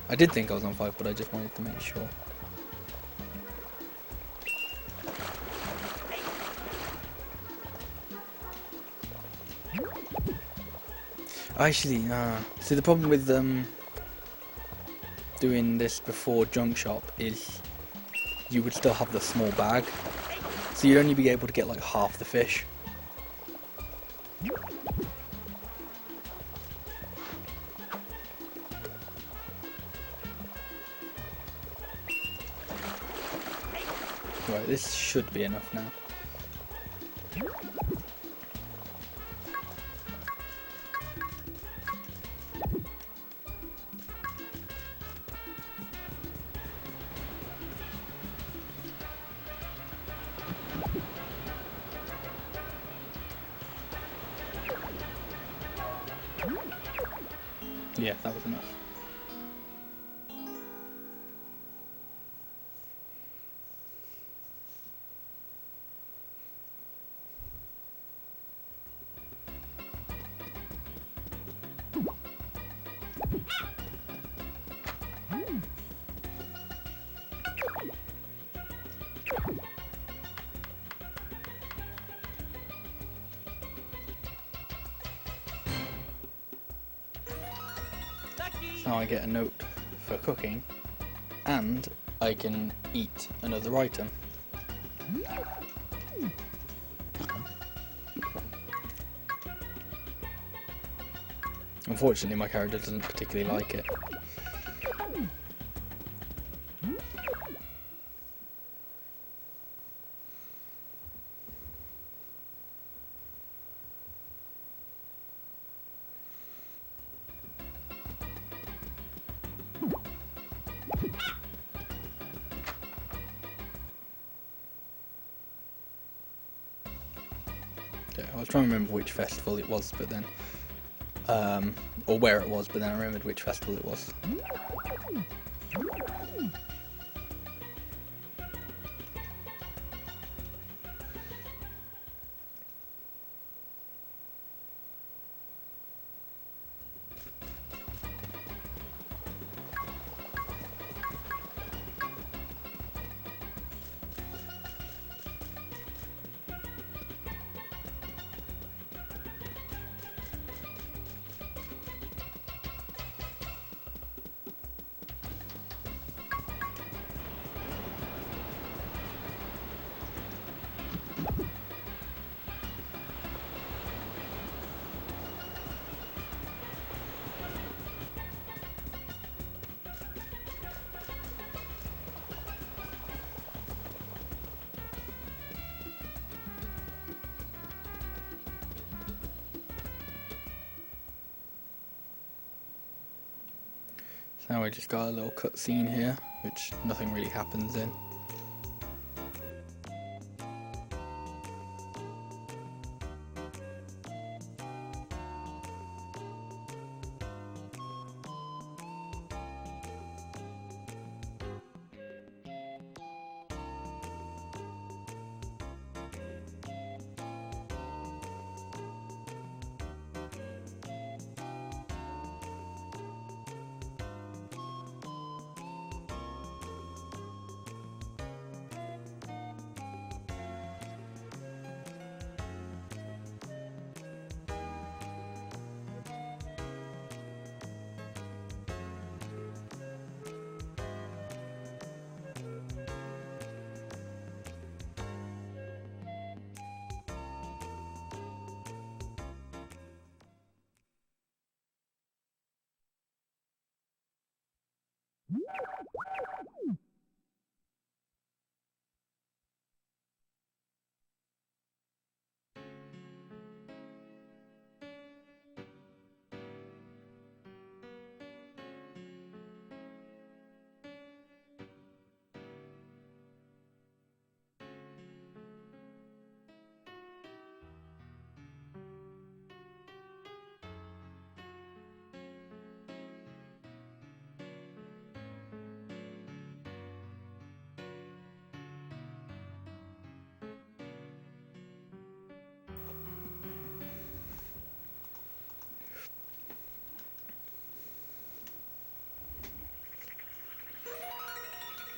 I did think I was on 5, but I just wanted to make sure. Actually, see, the problem with doing this before junk shop is you would still have the small bag, so you'd only be able to get like half the fish. Right, this should be enough now. Yeah, that was enough. So now I get a note for cooking, and I can eat another item. Unfortunately, my character doesn't particularly like it. Yeah, I was trying to remember which festival it was, but then, or where it was, but then I remembered which festival it was. So now we just got a little cutscene here, which nothing really happens in.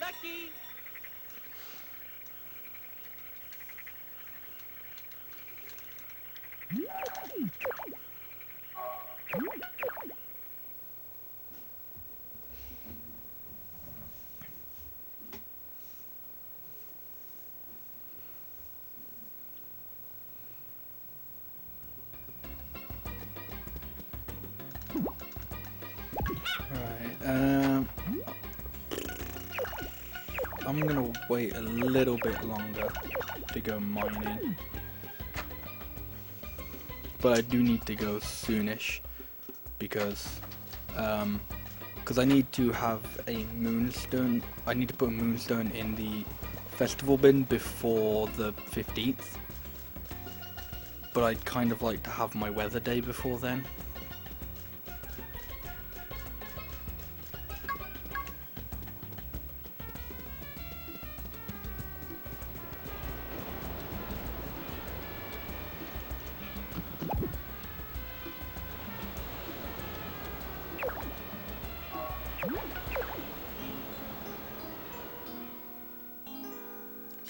Lucky! Right, I'm gonna wait a little bit longer to go mining, but I do need to go soonish because I need to have a moonstone. I need to put a moonstone in the festival bin before the 15th, but I'd kind of like to have my weather day before then.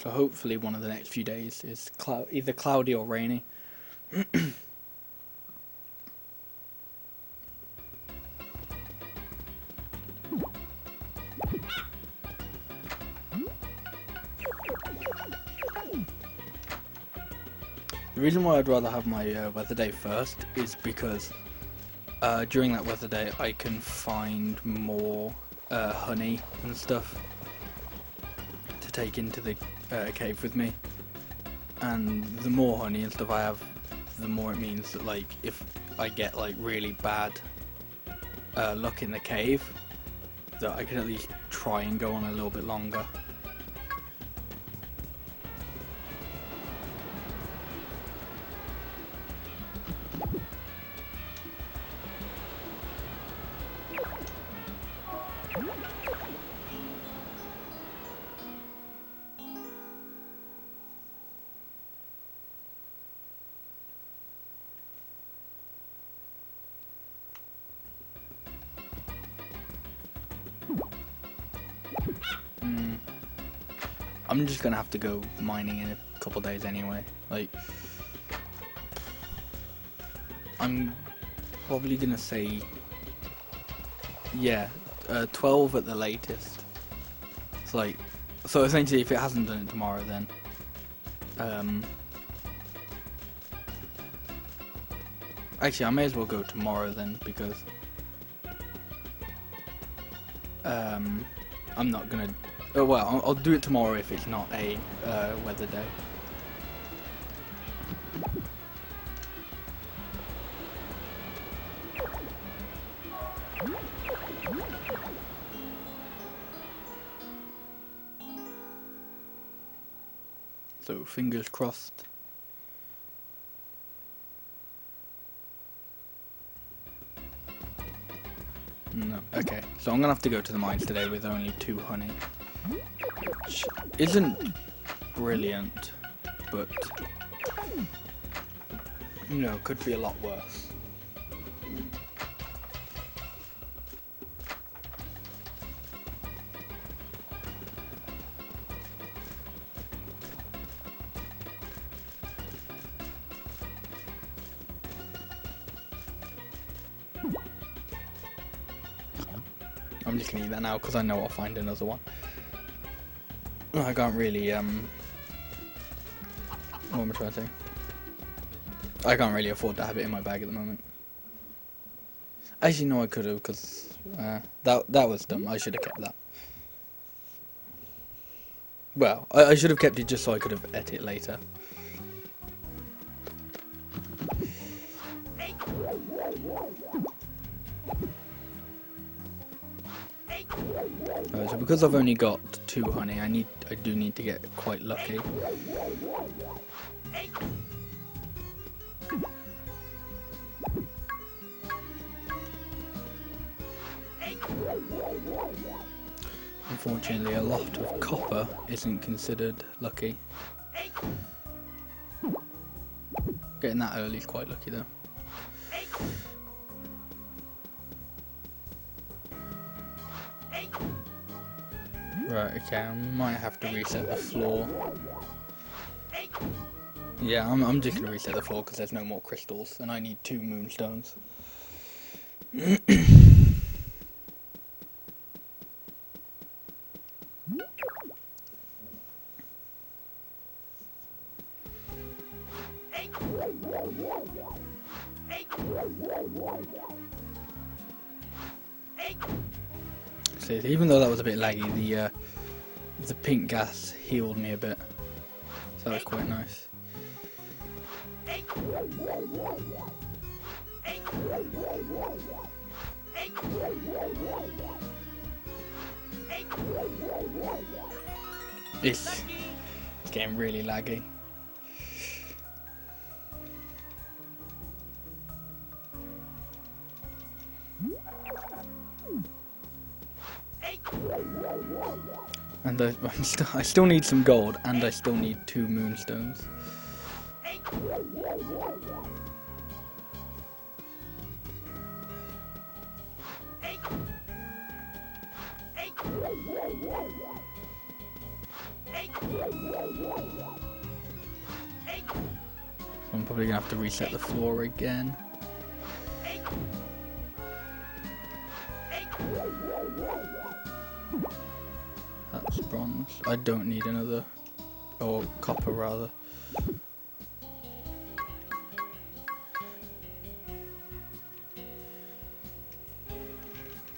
So hopefully one of the next few days is either cloudy or rainy. The reason why I'd rather have my weather day first is because during that weather day I can find more honey and stuff to take into the cave with me, and the more honey and stuff I have, the more it means that, like, if I get like really bad luck in the cave, that I can at least try and go on a little bit longer. I'm just gonna have to go mining in a couple days anyway. Like, I'm probably gonna say, yeah, 12 at the latest. It's like, so essentially, if it hasn't done it tomorrow, then actually, I may as well go tomorrow then, because I'm not gonna. Oh, well, I'll do it tomorrow if it's not a weather day. So fingers crossed. No, okay. So I'm gonna have to go to the mines today with only 2 honey, which isn't brilliant, but you know, could be a lot worse. I'm just gonna eat that now because I know I'll find another one. I can't really what am I trying to say? I can't really afford to have it in my bag at the moment. Actually, no, I could have, because that was dumb. I should have kept that. Well, I should have kept it just so I could have ate it later. So because I've only got 2 honey, I do need to get quite lucky. Unfortunately, a lot of copper isn't considered lucky. Getting that early is quite lucky though. Right, okay, I might have to reset the floor. Yeah, I'm just gonna reset the floor because there's no more crystals, and I need 2 moonstones. So even though that was a bit laggy, the pink gas healed me a bit, so that was quite nice. It's getting really laggy. And I still need some gold, and I still need 2 moonstones. So I'm probably gonna have to reset the floor again. That's bronze. I don't need another, or copper rather.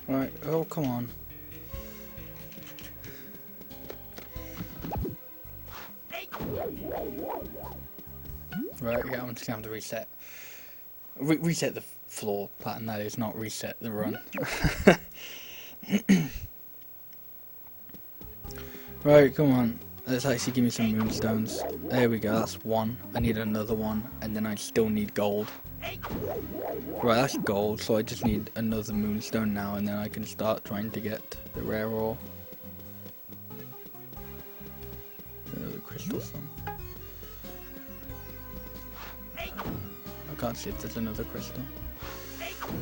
Right, oh come on. Right, yeah, I'm just gonna have to reset. Reset the floor pattern, that is, not reset the run. Right, come on. Let's actually give me some moonstones. There we go, that's one. I need another one, and then I still need gold. Right, that's gold, so I just need another moonstone now, and then I can start trying to get the rare ore. Another crystal some. I can't see if there's another crystal.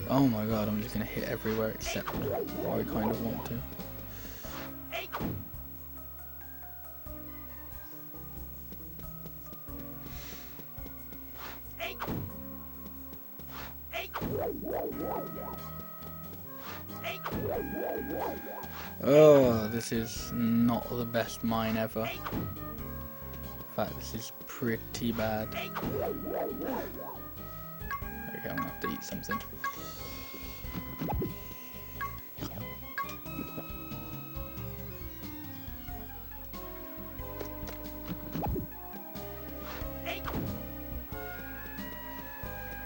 Oh my god, I'm just gonna hit everywhere except where I kind of want to. Oh, this is not the best mine ever. In fact, this is pretty bad. Okay, I'm gonna have to eat something.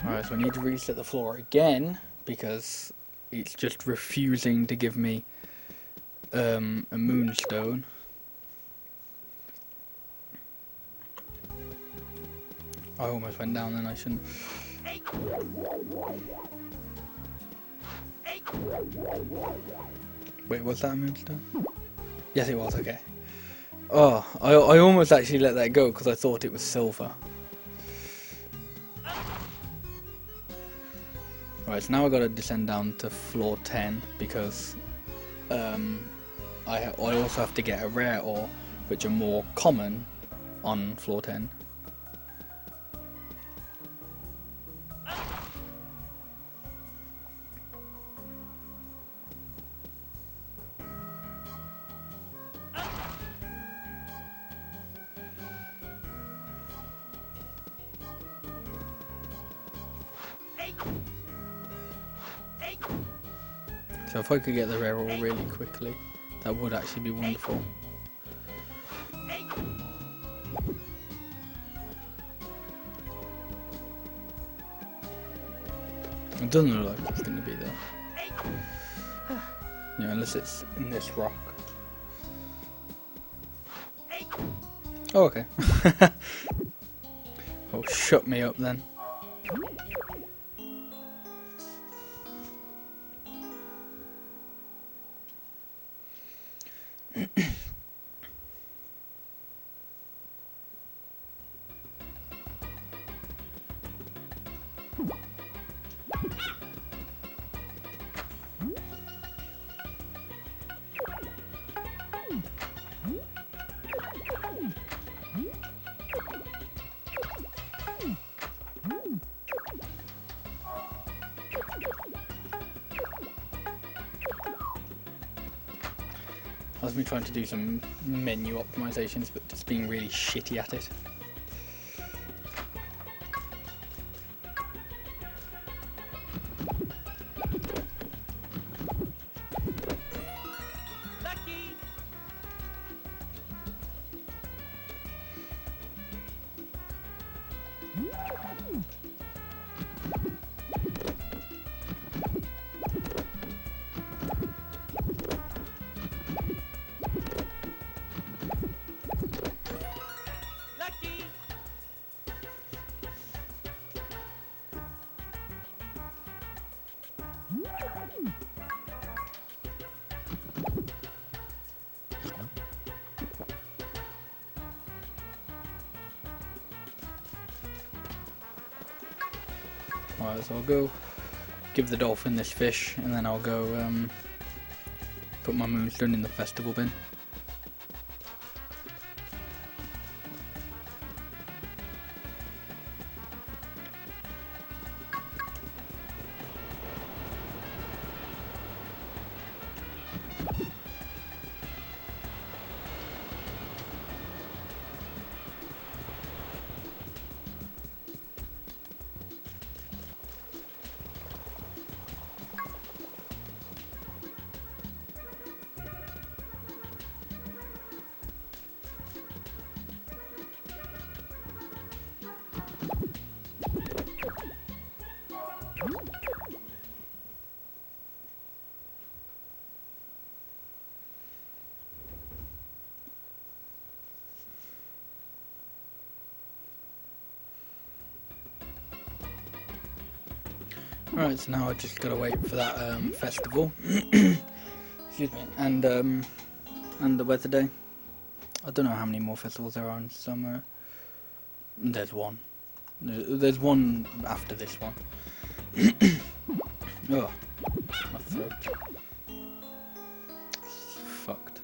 Alright, so I need to reset the floor again because it's just refusing to give me a moonstone. I almost went down then, I shouldn't. Wait, was that a moonstone? Yes it was, okay. Oh, I almost actually let that go because I thought it was silver. Right, so now I gotta descend down to floor 10 because I also have to get a rare ore, which are more common on floor 10. So if I could get the rare ore really quickly, that would actually be wonderful. It doesn't look like it's going to be there. Yeah, unless it's in this rock. Oh, okay. Oh, shut me up then. I've been trying to do some menu optimizations, but just being really shitty at it. Alright, so I'll go give the dolphin this fish, and then I'll go put my moonstone in the festival bin. Right, so now I just gotta wait for that festival. Excuse me. And the weather day. I don't know how many more festivals there are in summer. There's one. There's one after this one. Oh, my throat. It's fucked.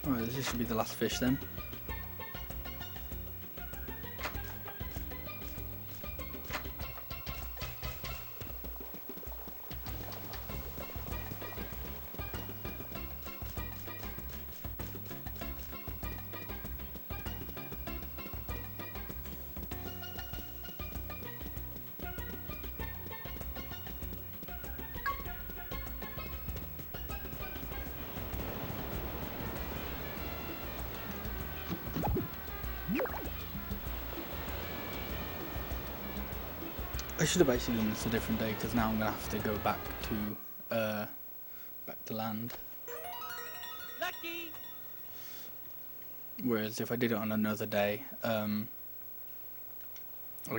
Alright, this should be the last fish then. I should have actually done this a different day because now I'm gonna have to go back to land. Lucky. Whereas if I did it on another day, I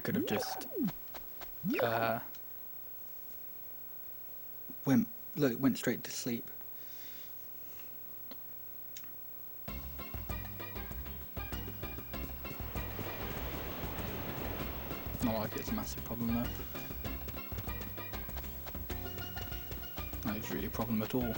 could have just went straight to sleep. Not like it's a massive problem though. Not it's really a problem at all.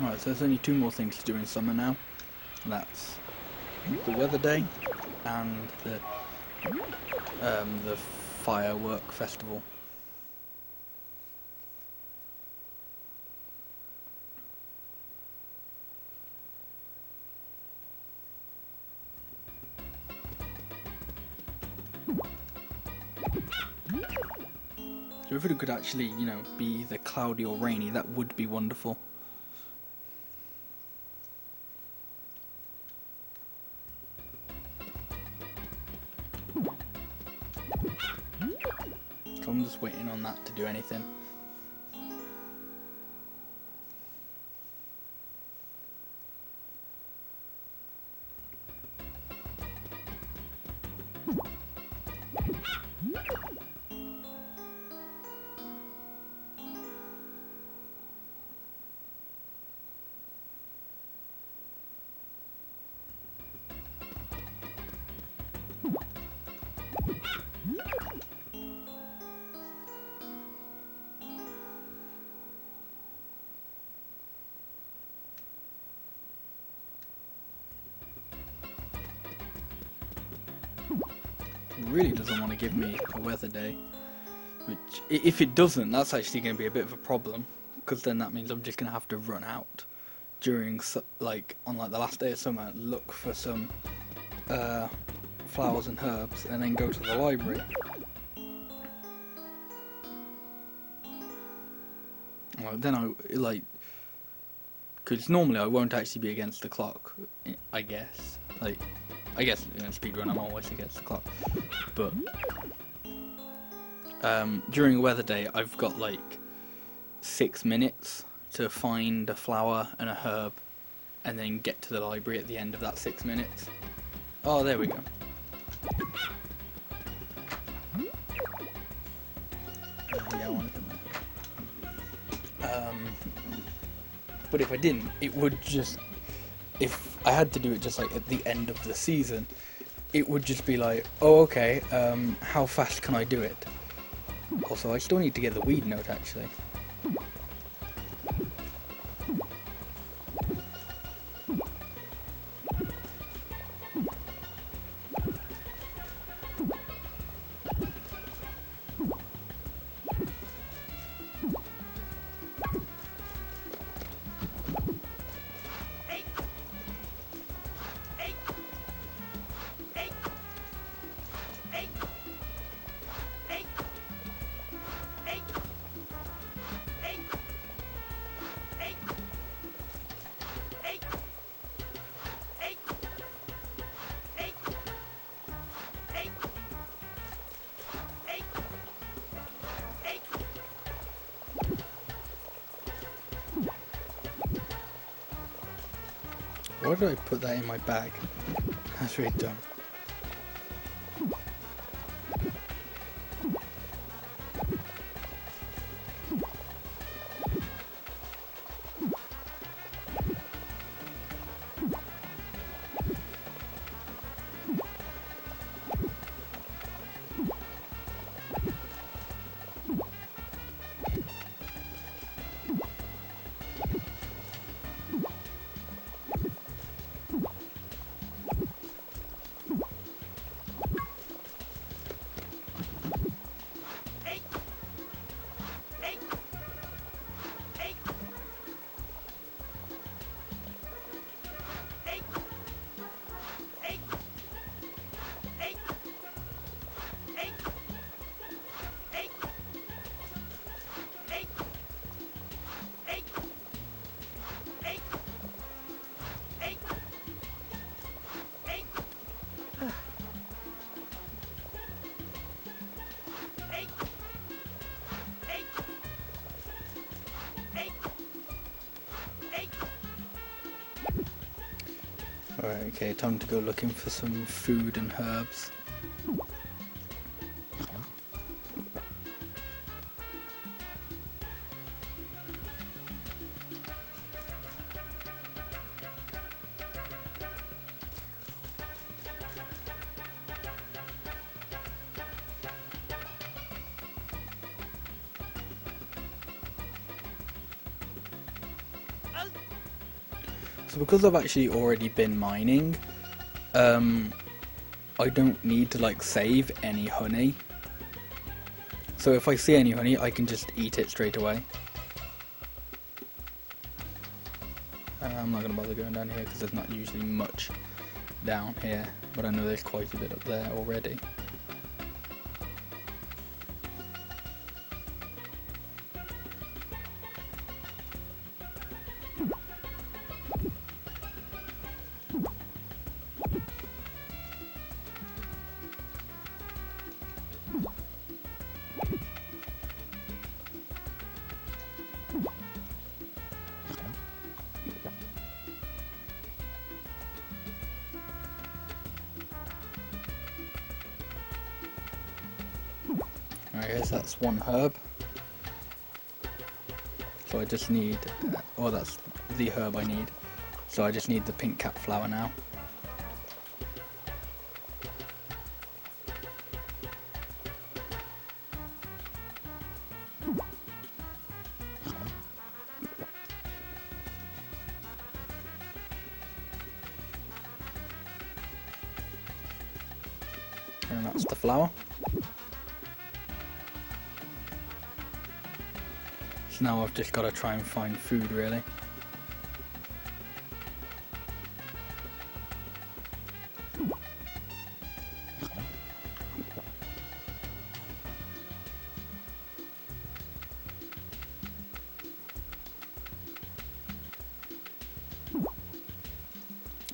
Alright, so there's only two more things to do in summer now. That's the weather day and the firework festival. So if it could actually, you know, be either cloudy or rainy, that would be wonderful. So I'm just waiting on that to do anything. Really doesn't want to give me a weather day, which if it doesn't, that's actually going to be a bit of a problem, because then that means I'm just going to have to run out during like on like the last day of summer, look for some flowers and herbs, and then go to the library. Well, then I like, because normally I won't actually be against the clock, I guess. Like, I guess in a speedrun I'm always against the clock, but during a weather day I've got like 6 minutes to find a flower and a herb and then get to the library at the end of that 6 minutes. Oh, there we go. Yeah, I wanted them. But if I didn't, it would just... If I had to do it just like at the end of the season, it would just be like, oh, okay, how fast can I do it? Also, I still need to get the weed note, actually. Why did I put that in my bag? That's really dumb. Alright, okay, time to go looking for some food and herbs. So because I've actually already been mining, I don't need to like save any honey. So if I see any honey, I can just eat it straight away. I'm not going to bother going down here because there's not usually much down here, but I know there's quite a bit up there already. I guess that's one herb. So I just need, oh, that's the herb I need. So I just need the pink cat flower now. And that's the flower. So now I've just got to try and find food, really.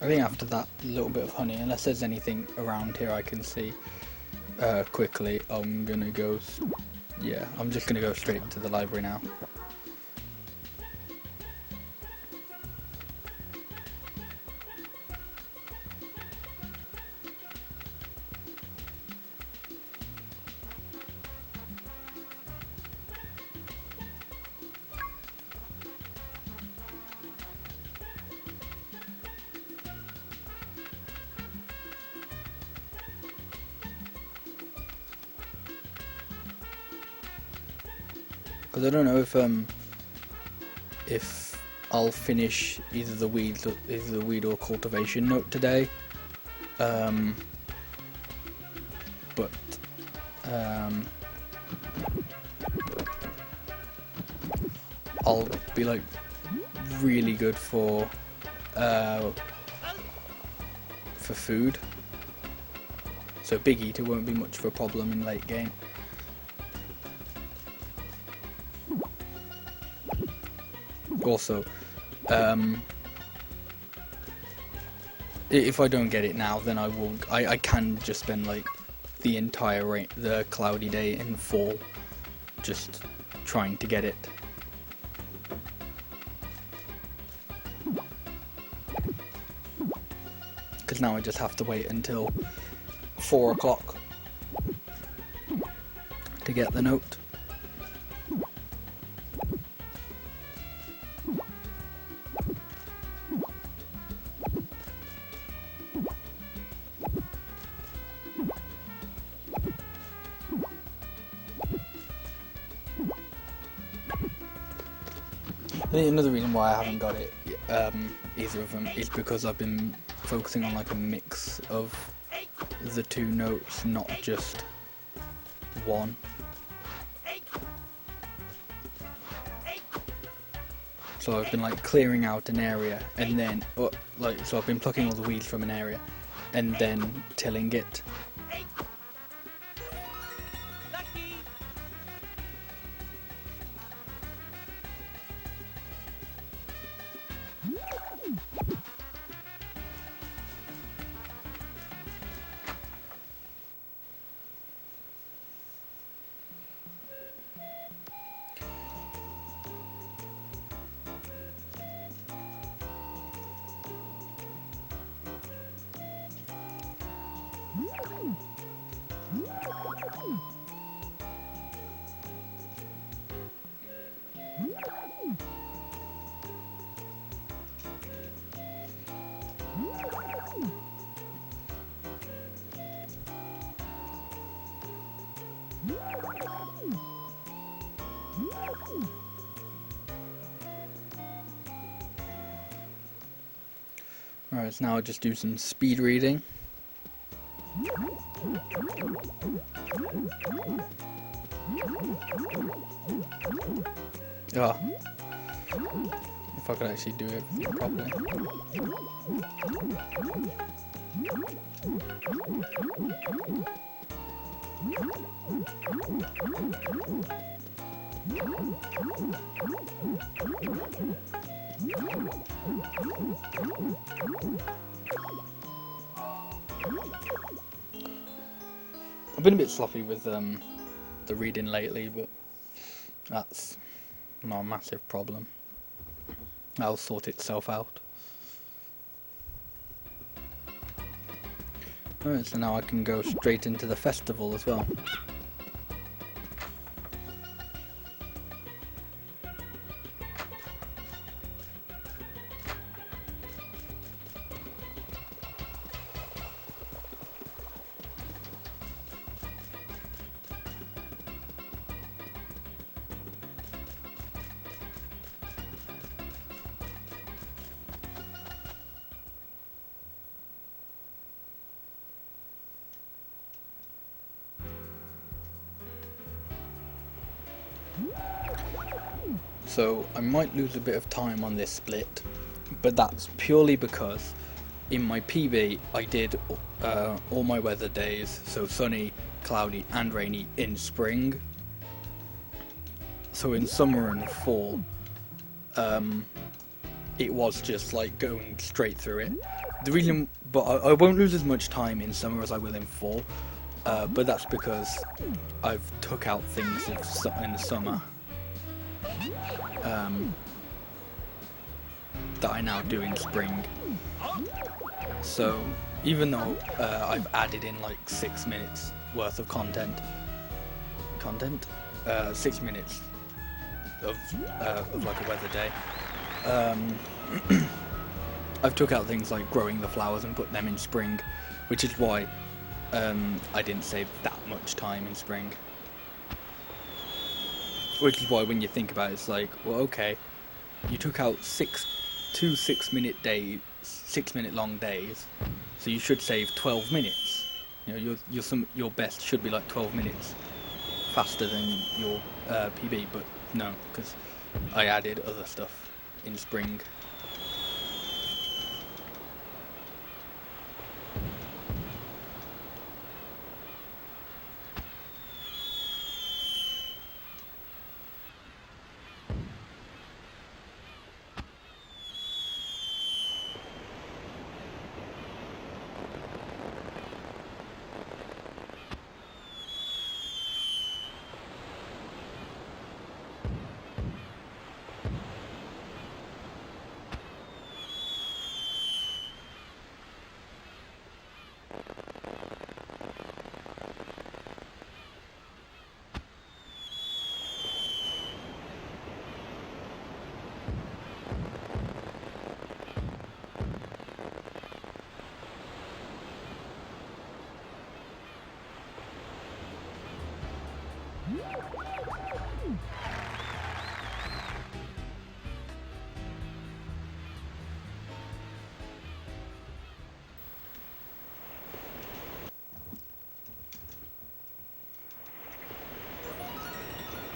I think after that little bit of honey, unless there's anything around here I can see quickly, I'm gonna go. Yeah, I'm just gonna go straight to the library now. because I don't know if I'll finish either the weed or cultivation note today. But I'll be like really good for food. So Big Eater won't be much of a problem in late game. Also, if I don't get it now, then I can just spend like the entire the cloudy day in fall just trying to get it. Because now I just have to wait until 4 o'clock to get the note. I think another reason why I haven't got it, either of them, is because I've been focusing on like a mix of the 2 notes, not just one. So I've been like clearing out an area, and then so I've been plucking all the weeds from an area, and then tilling it. Alright, so now I'll just do some speed reading. Ah, if I could actually do everything properly. I've been a bit sloppy with the reading lately, but that's not a massive problem. That'll sort itself out. Alright, so now I can go straight into the festival as well. So I might lose a bit of time on this split, but that's purely because in my PB I did all my weather days, so sunny, cloudy and rainy in spring. So in summer and fall, it was just like going straight through it. The reason, but I won't lose as much time in summer as I will in fall, but that's because I've took out things in the summer that I now do in spring. So even though I've added in like 6 minutes worth of content, 6 minutes of like a weather day, I've took out things like growing the flowers and put them in spring, which is why I didn't save that much time in spring. Which is why when you think about it, it's like, well, okay, you took out 6 minute days, 6 minute long days, so you should save 12 minutes. You know, your best should be like 12 minutes faster than your PB, but no, because I added other stuff in spring.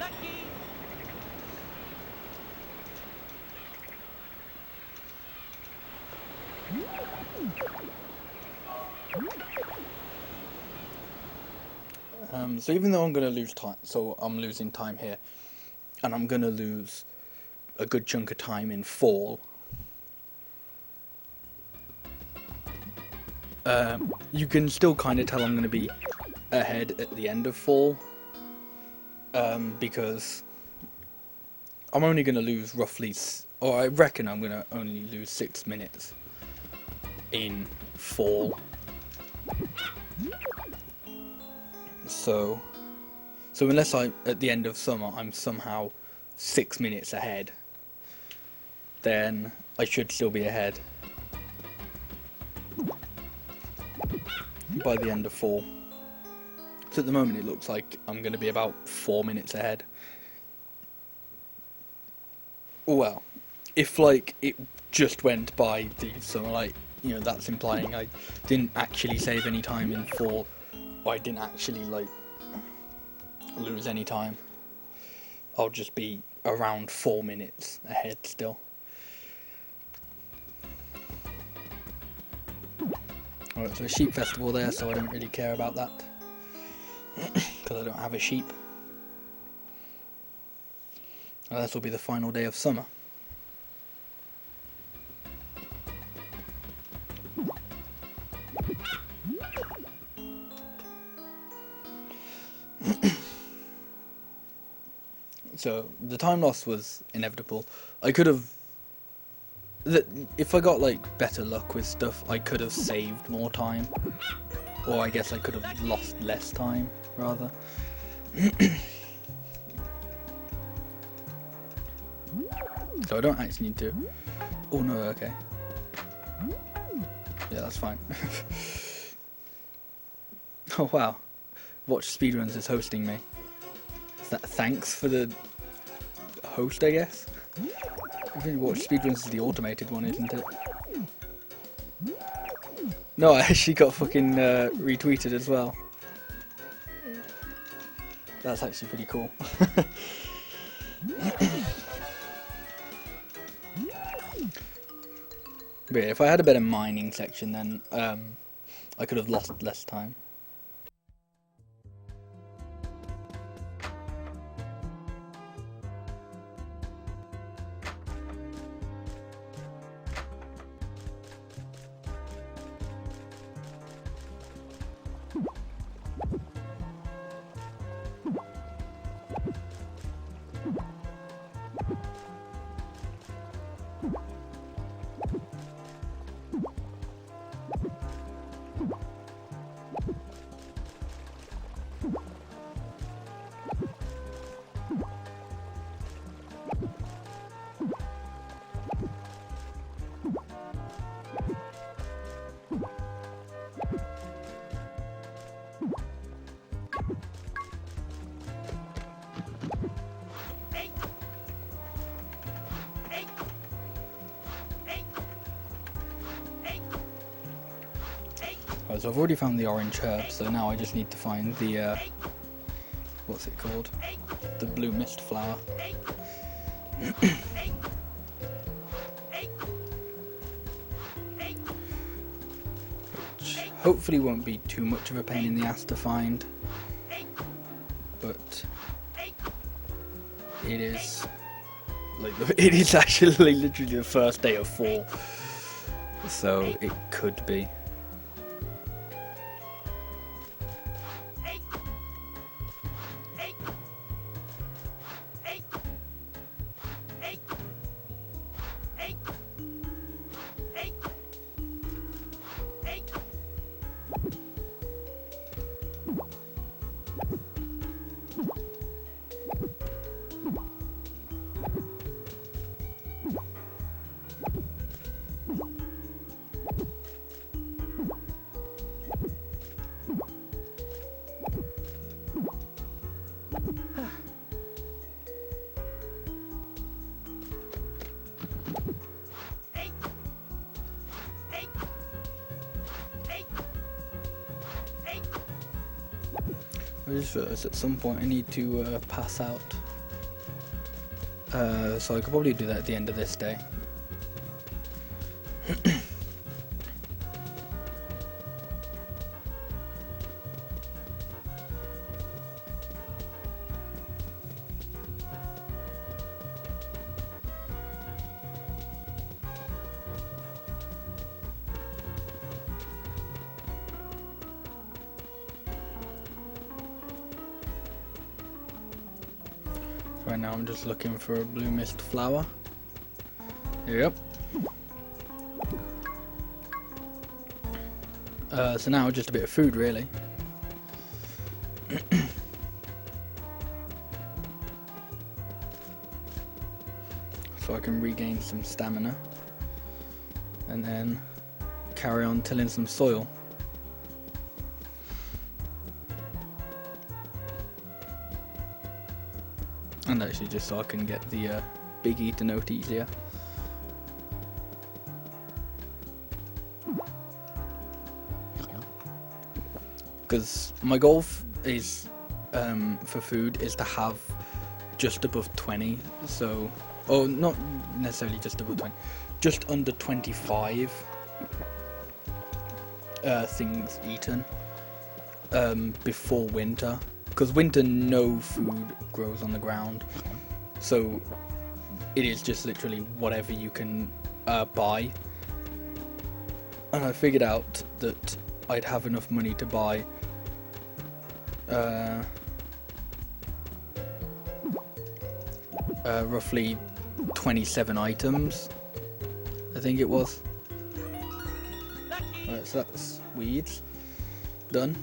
Lucky. So even though I'm going to lose time, so I'm losing time here, and I'm going to lose a good chunk of time in fall, you can still kind of tell I'm going to be ahead at the end of fall, because I'm only going to lose roughly, or I reckon I'm going to only lose 6 minutes in fall. So unless at the end of summer I'm somehow 6 minutes ahead, then I should still be ahead by the end of fall. So at the moment it looks like I'm going to be about 4 minutes ahead. Well, if like it just went by the summer, like, you know, that's implying I didn't actually save any time in fall, or I didn't actually like lose any time, I'll just be around 4 minutes ahead still. Alright, so a sheep festival there, so I don't really care about that, because I don't have a sheep. And this will be the final day of summer. So the time loss was inevitable. I could have, if I got like better luck with stuff, I could have saved more time, or I guess I could have lost less time rather. So I don't actually need to. Oh no, okay. Yeah, that's fine. Oh wow, Watch Speedruns is hosting me. Thanks for the host, I guess. I think Watch Speedruns is the automated one, isn't it? No, I actually got fucking retweeted as well. That's actually pretty cool. But yeah, if I had a better mining section, then I could have lost less time. Right, so I've already found the orange herb, so now I just need to find the, what's it called? The blue mist flower. Which hopefully won't be too much of a pain in the ass to find, but it is, like, it is actually literally the first day of fall, so it could be. I just realised at some point I need to pass out, so I could probably do that at the end of this day. Right now I'm just looking for a blue mist flower. Yep. So now just a bit of food really. So I can regain some stamina and then carry on tilling some soil. And actually just so I can get the big eater note easier. Because my goal is, for food, is to have just above 20, so, or not necessarily just above 20, just under 25 things eaten before winter. Because winter, no food grows on the ground, so it is just literally whatever you can buy. And I figured out that I'd have enough money to buy roughly 27 items, I think it was. Alright, so that's weeds done.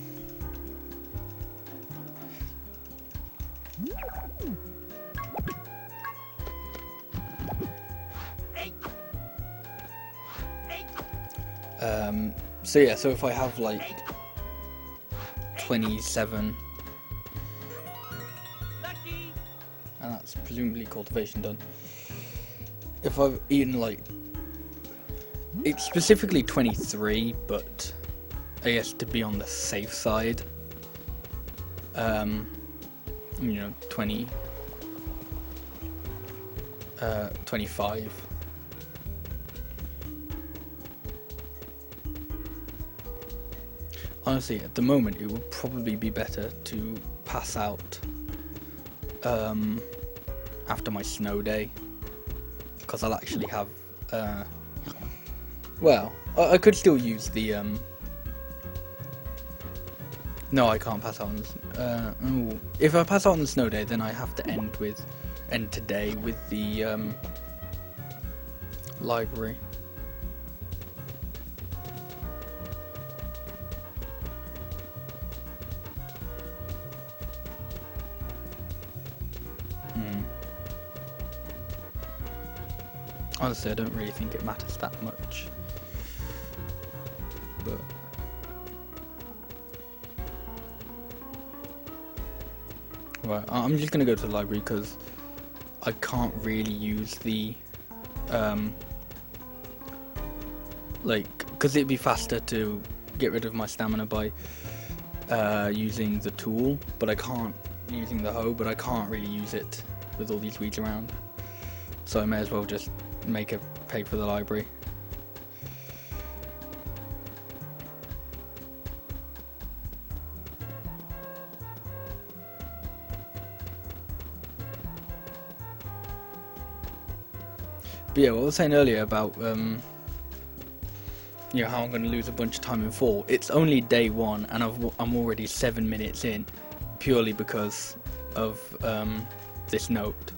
So yeah, so if I have like 27, and that's presumably cultivation done. If I've eaten like, it's specifically 23, but I guess to be on the safe side, you know, 25. Honestly, at the moment, it would probably be better to pass out after my snow day, because I'll actually have. Well, I could still use the. No, I can't pass out on the. If I pass out on the snow day, then I have to end today with the library. Honestly, I don't really think it matters that much, but right, I'm just gonna go to the library because I can't really use the like, because it'd be faster to get rid of my stamina by using the tool, but I can't, using the hoe, but I can't really use it with all these weeds around. So I may as well just make a peg for the library. But yeah, what I was saying earlier about you know, how I'm going to lose a bunch of time in fall. It's only day one, and I'm already 7 minutes in, purely because of this note.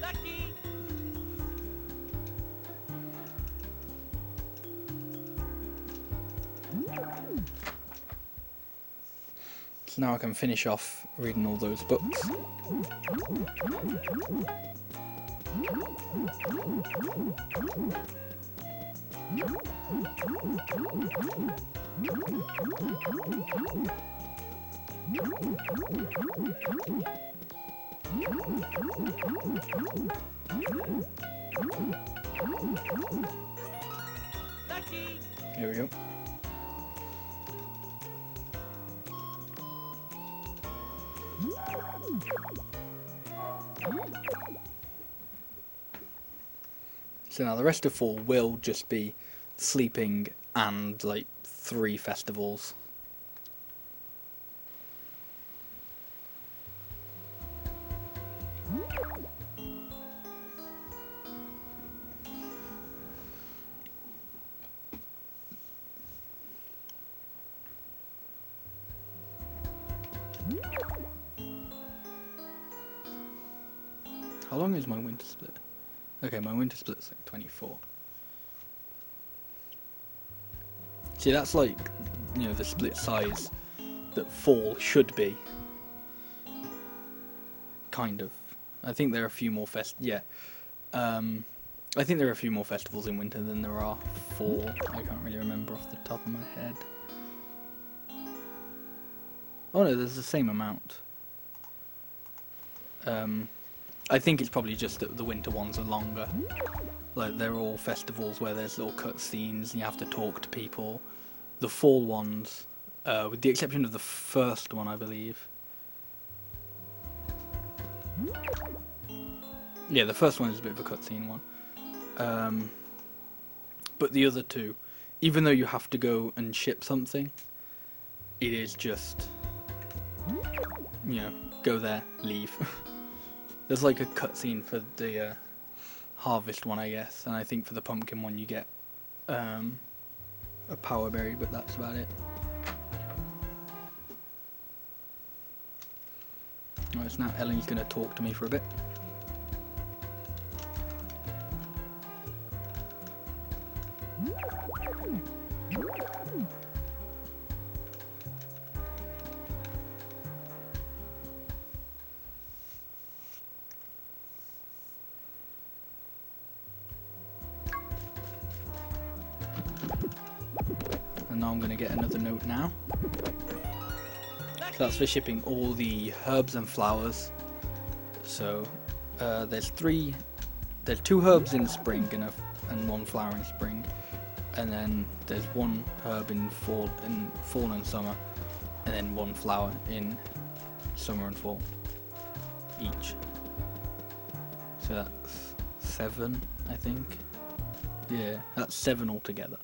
Lucky. So now I can finish off reading all those books. Lucky. Here we go. So now the rest of fall will just be sleeping and like 3 festivals. How long is my winter split? Okay, my winter split's like 24. See, that's like, you know, the split size that fall should be. Kind of. I think there are a few more I think there are a few more festivals in winter than there are fall. I can't really remember off the top of my head. Oh no, there's the same amount. I think it's probably just that the winter ones are longer. Like, they're all festivals where there's little cutscenes and you have to talk to people. The fall ones, with the exception of the first one, I believe. Yeah, the first one is a bit of a cutscene one. But the other two, even though you have to go and ship something, it is just, you know, go there, leave. There's like a cutscene for the harvest one, I guess, and I think for the pumpkin one you get a power berry, but that's about it. Right, so now Ellen's going to talk to me for a bit. And now I'm going to get another note now. So that's for shipping all the herbs and flowers. So there's 2 herbs in spring and 1 flower in spring, and then there's 1 herb in fall and summer, and then 1 flower in summer and fall each. So that's 7, I think. Yeah, that's 7 altogether.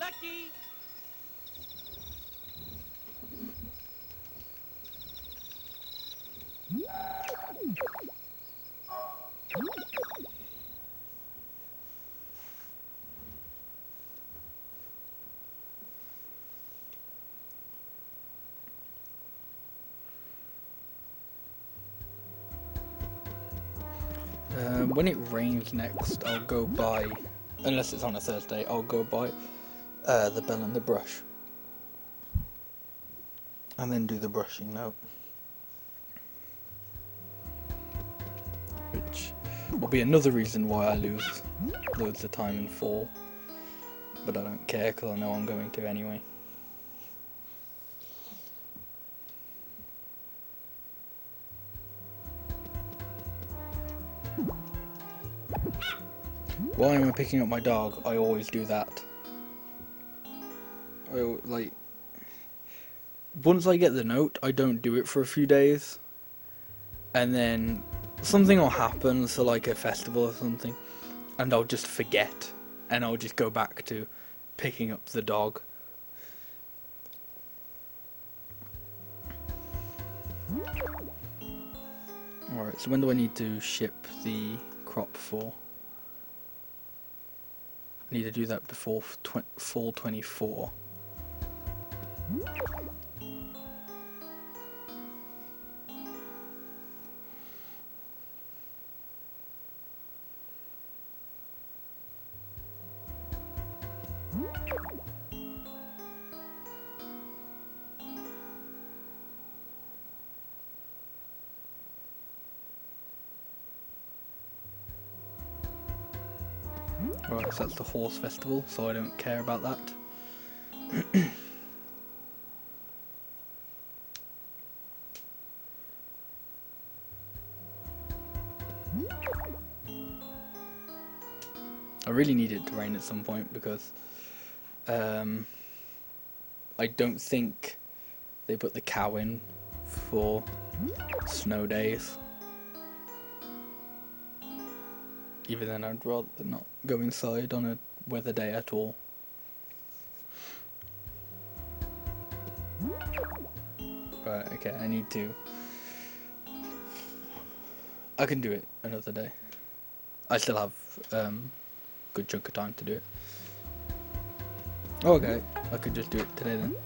Lucky. When it rains next, I'll go buy, unless it's on a Thursday, I'll go buy the bell and the brush. And then do the brushing note. Which will be another reason why I lose loads of time in fall. But I don't care because I know I'm going to anyway. While I'm picking up my dog, I always do that. Once I get the note, I don't do it for a few days. And then something will happen, so like a festival or something, and I'll just forget. And I'll just go back to picking up the dog. Alright, so when do I need to ship the crop for? I need to do that before fall 24. Right, so that's the horse festival, so I don't care about that. I really need it to rain at some point because I don't think they put the cow in for snow days. Even then, I'd rather not go inside on a weather day at all. Right, okay, I need to... I can do it another day. I still have good chunk of time to do it. Oh, okay, I could just do it today then.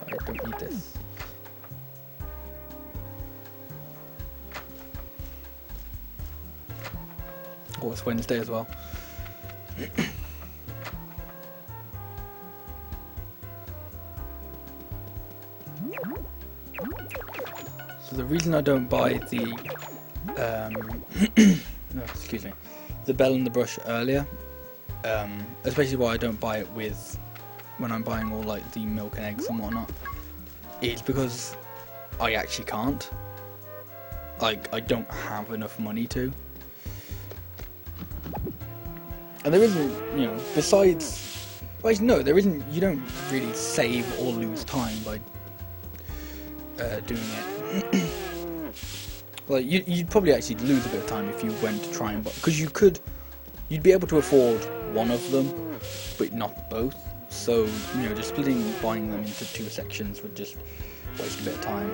I don't need this. Oh, it's Wednesday as well. So the reason I don't buy the no, excuse me, the bell and the brush earlier, especially why I don't buy it with when I'm buying all like the milk and eggs and whatnot, is because I actually can't. Like, I don't have enough money to. And there isn't, you know, besides... Well, no, there isn't... You don't really save or lose time by doing it. Like, you'd probably actually lose a bit of time if you went to try and buy... Because you could... You'd be able to afford one of them, but not both. So, you know, just buying them into two sections would just waste a bit of time.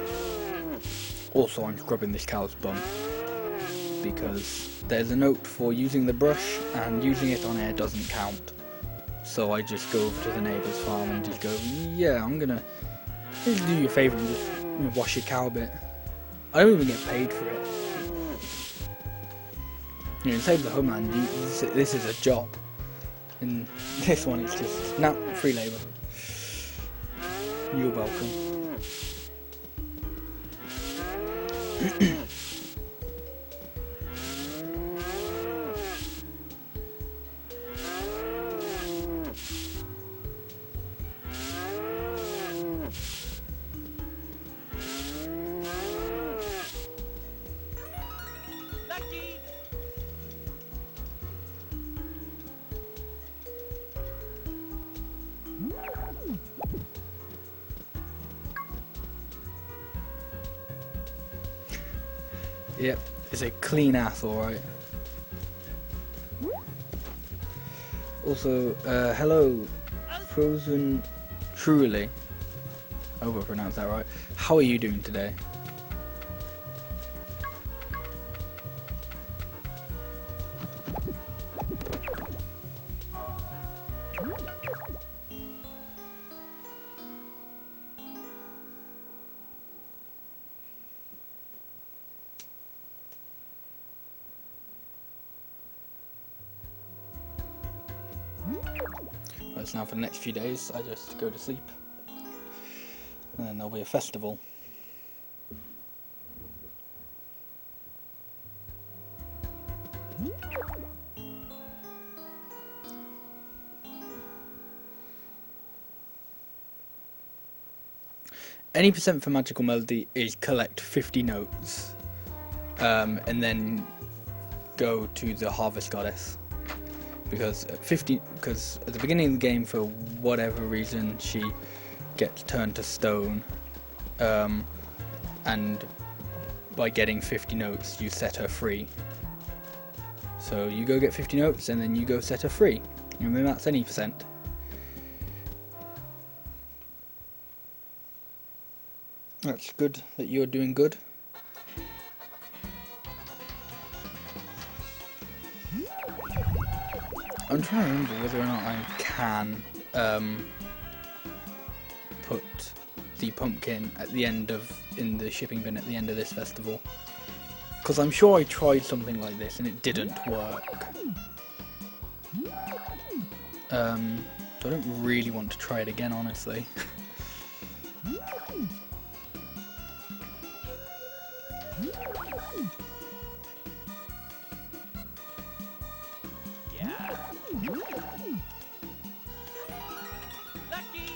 Also, I'm scrubbing this cow's bum, because there's a note for using the brush, and using it on air doesn't count. So I just go over to the neighbour's farm and just go, yeah, I'm gonna just do you a favour and just wash your cow a bit. I don't even get paid for it. You know, save the homeland, this is a job. And this one is just, nah, free labour. You're welcome. Lucky. Yep, it's a clean ass, alright. Also, hello, Frozen Truly. I hope I pronounced that right. How are you doing today? Well, it's now for the next few days. I just go to sleep, and then there'll be a festival. Any percent for Magical Melody is collect 50 notes, and then go to the Harvest Goddess. Because at the beginning of the game, for whatever reason, she gets turned to stone, and by getting 50 notes, you set her free. So you go get 50 notes, and then you go set her free. Remember, that's any percent. That's good that you're doing good. I'm trying to remember whether or not I can put the pumpkin at the end in the shipping bin at the end of this festival, because I'm sure I tried something like this and it didn't work. So I don't really want to try it again, honestly. Yeah. Lucky.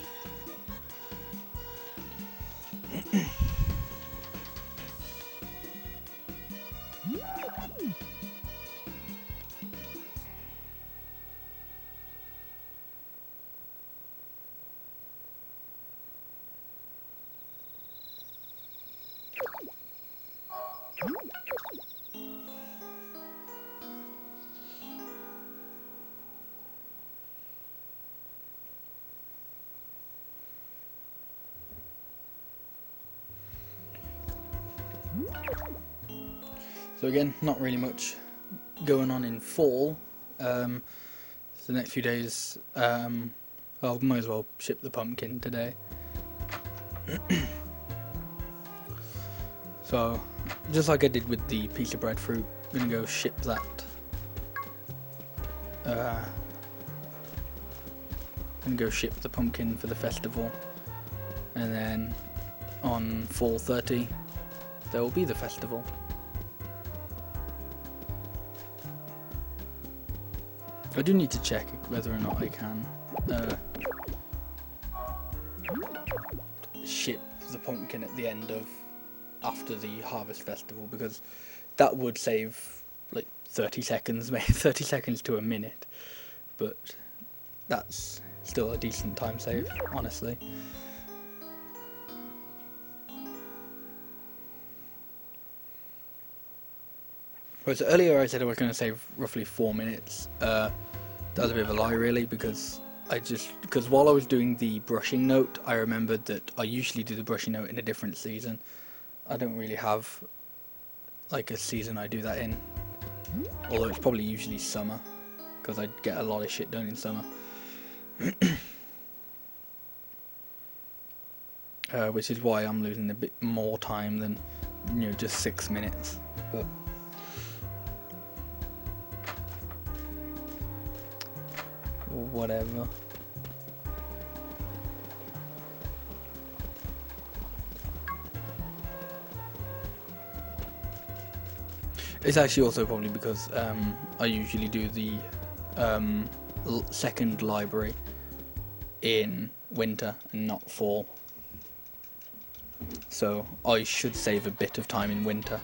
So again, not really much going on in fall. So the next few days, I might as well ship the pumpkin today. So, just like I did with the piece of breadfruit, I'm gonna go ship that. I'm gonna go ship the pumpkin for the festival, and then on fall 30, there will be the festival. I do need to check whether or not I can ship the pumpkin at the end of after the harvest festival, because that would save like 30 seconds, maybe 30 seconds to a minute, but that's still a decent time save, honestly. Whereas earlier I said I was going to save roughly 4 minutes. That was a bit of a lie, really, because while I was doing the brushing note, I remembered that I usually do the brushing note in a different season. I don't really have like a season I do that in, although it's probably usually summer, because I get a lot of shit done in summer. Which is why I'm losing a bit more time than, just 6 minutes. But whatever. It's actually also probably because I usually do the second library in winter and not fall, so I should save a bit of time in winter.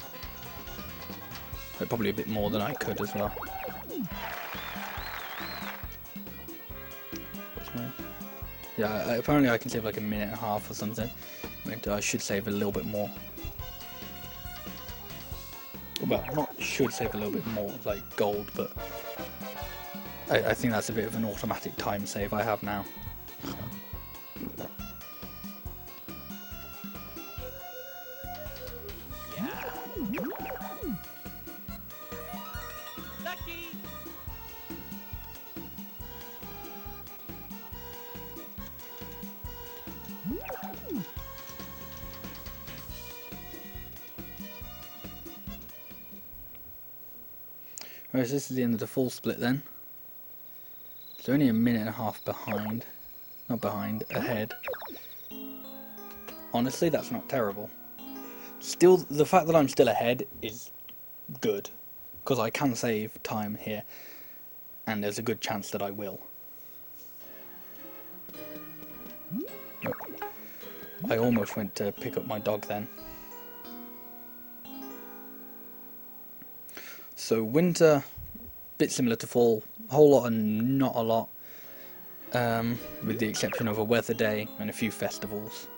Like, probably a bit more than I could as well. Yeah, apparently I can save like a minute and a half or something. But I should save a little bit more. Well, not should save a little bit more, like gold, but I think that's a bit of an automatic time save I have now. Yeah. Lucky. Right, so this is the end of the full split then. It's only a minute and a half behind. Not behind, ahead. Honestly, that's not terrible. Still, the fact that I'm still ahead is good. Because I can save time here. And there's a good chance that I will. I almost went to pick up my dog then. So winter, bit similar to fall, a whole lot and not a lot, with the exception of a weather day and a few festivals.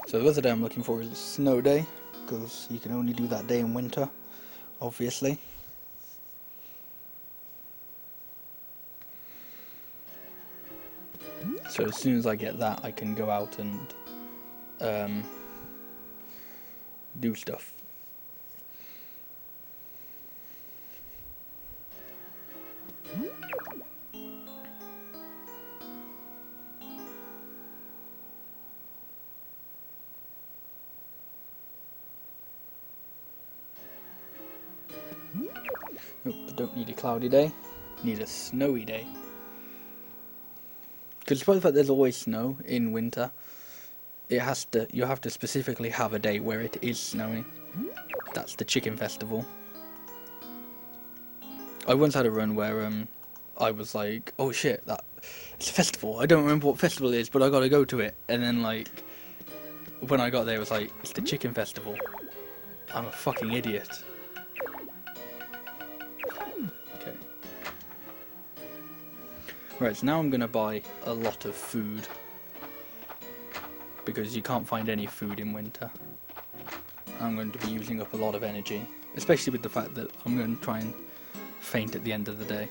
So the weather day I'm looking for is a snow day, because you can only do that day in winter, obviously. So as soon as I get that, I can go out and do stuff. Nope, I don't need a cloudy day, need a snowy day. Because despite the fact there's always snow in winter, you have to specifically have a day where it is snowing. That's the chicken festival. I once had a run where I was like, oh shit, it's a festival. I don't remember what festival it is, but I gotta go to it. And then like, when I got there, it was like, it's the chicken festival. I'm a fucking idiot. Okay. Right, so now I'm gonna buy a lot of food. Because you can't find any food in winter. I'm going to be using up a lot of energy. Especially with the fact that I'm going to try and faint at the end of the day.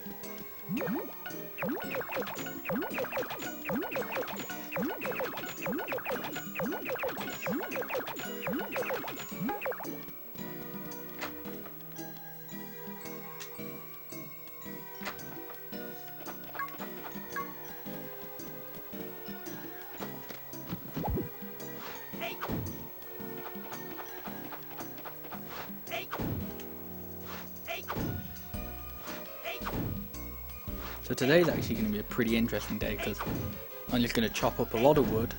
Hey. Hey. Hey. Hey. So today's actually going to be a pretty interesting day because I'm just going to chop up a lot of wood,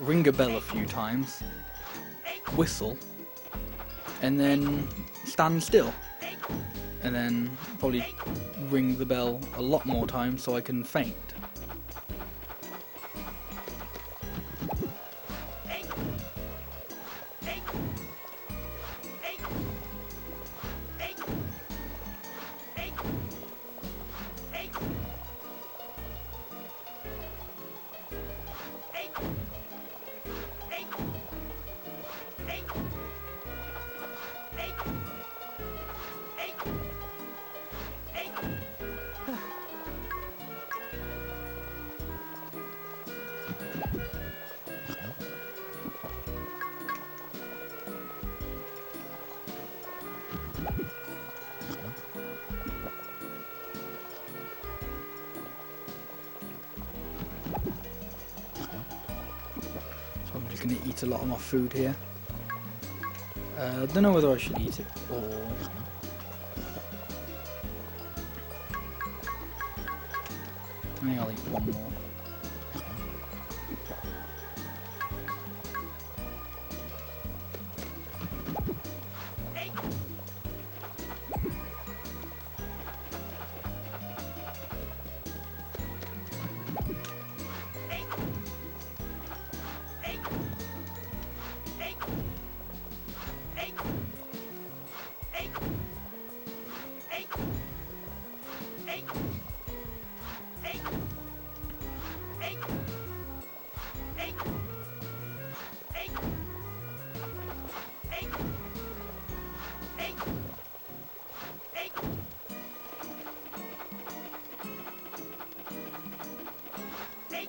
ring a bell a few times, whistle, and then stand still. And then probably ring the bell a lot more times so I can faint. So I'm just going to eat a lot of my food here. I don't know whether I should eat it or... I think I'll eat one more. Hey. Hey. Hey. Hey. Hey. Hey.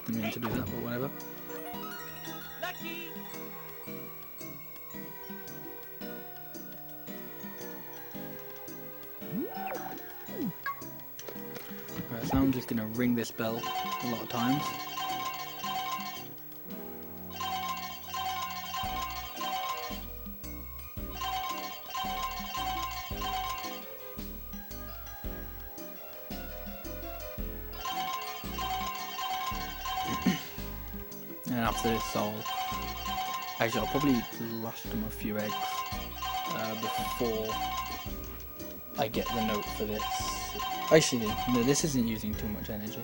Didn't mean to do that, but whatever. Lucky. Right, so now I'm just going to ring this bell a lot of times. And after this I'll probably last them a few eggs before I get the note for this. Actually, no, this isn't using too much energy.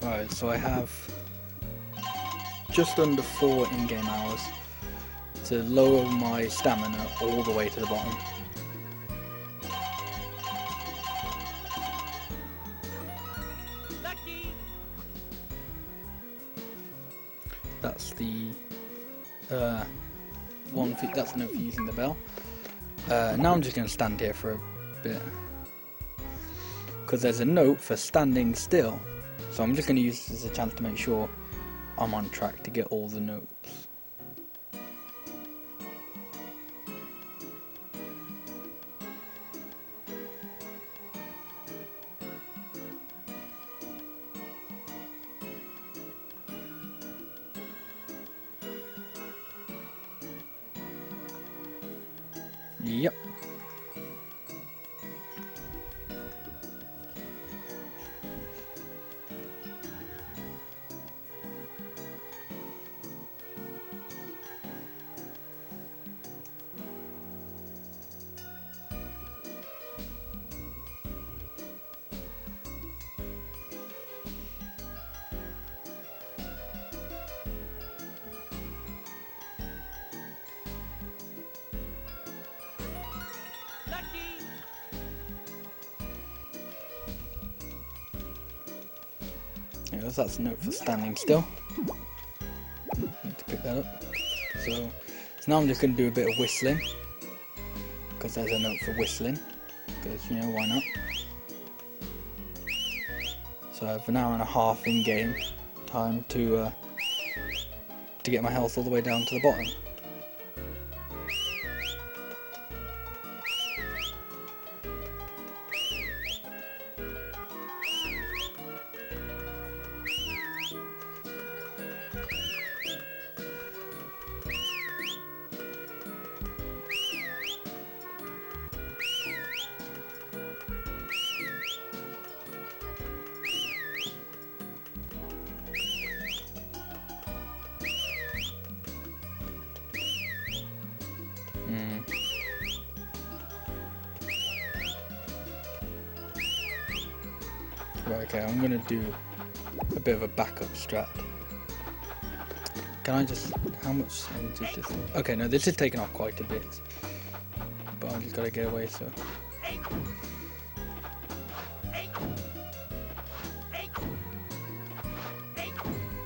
Alright, so I have just under 4 in-game hours to lower my stamina all the way to the bottom. Lucky. That's the that's the note for using the bell. Now I'm just going to stand here for a bit because there's a note for standing still. So I'm just going to use this as a chance to make sure I'm on track to get all the notes. Yep. Lucky. There goes, that's a note for standing still. Need to pick that up. So now I'm just going to do a bit of whistling, because there's a note for whistling, because, you know, why not? So I have an hour and a half in game time to get my health all the way down to the bottom. Right, okay, I'm gonna do a bit of a backup strat. Can I just... how much energy is this? Okay, no, this is taking off quite a bit. But I just gotta get away, so... Hey. Hey. Hey. Hey.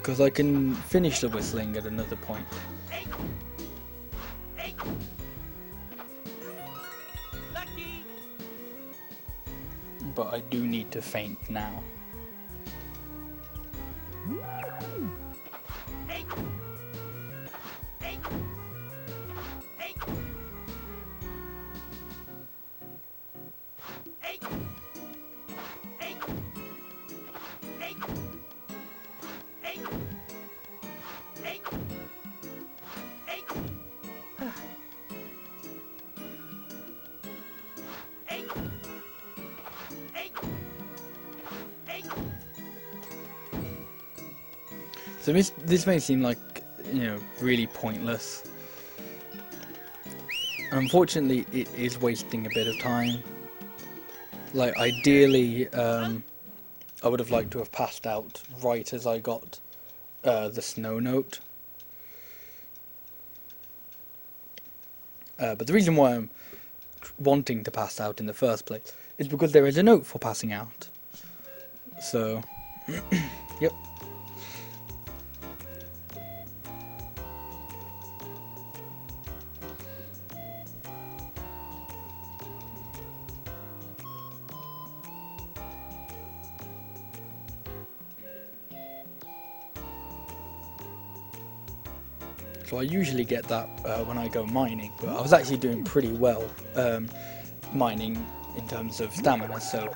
Because I can finish the whistling at another point. Eight. Eight. Lucky. But I do need to faint now. Eight. Eight. Eight. Eight. Eight. Eight. Eight. Eight. Eight. Eight. Eight. Eight. So this may seem like, you know, really pointless. Unfortunately, it is wasting a bit of time. Like, ideally, I would have liked to have passed out right as I got the snow note. But the reason why I'm wanting to pass out in the first place is because there is a note for passing out. So, yep. So I usually get that when I go mining, but I was actually doing pretty well mining in terms of stamina, so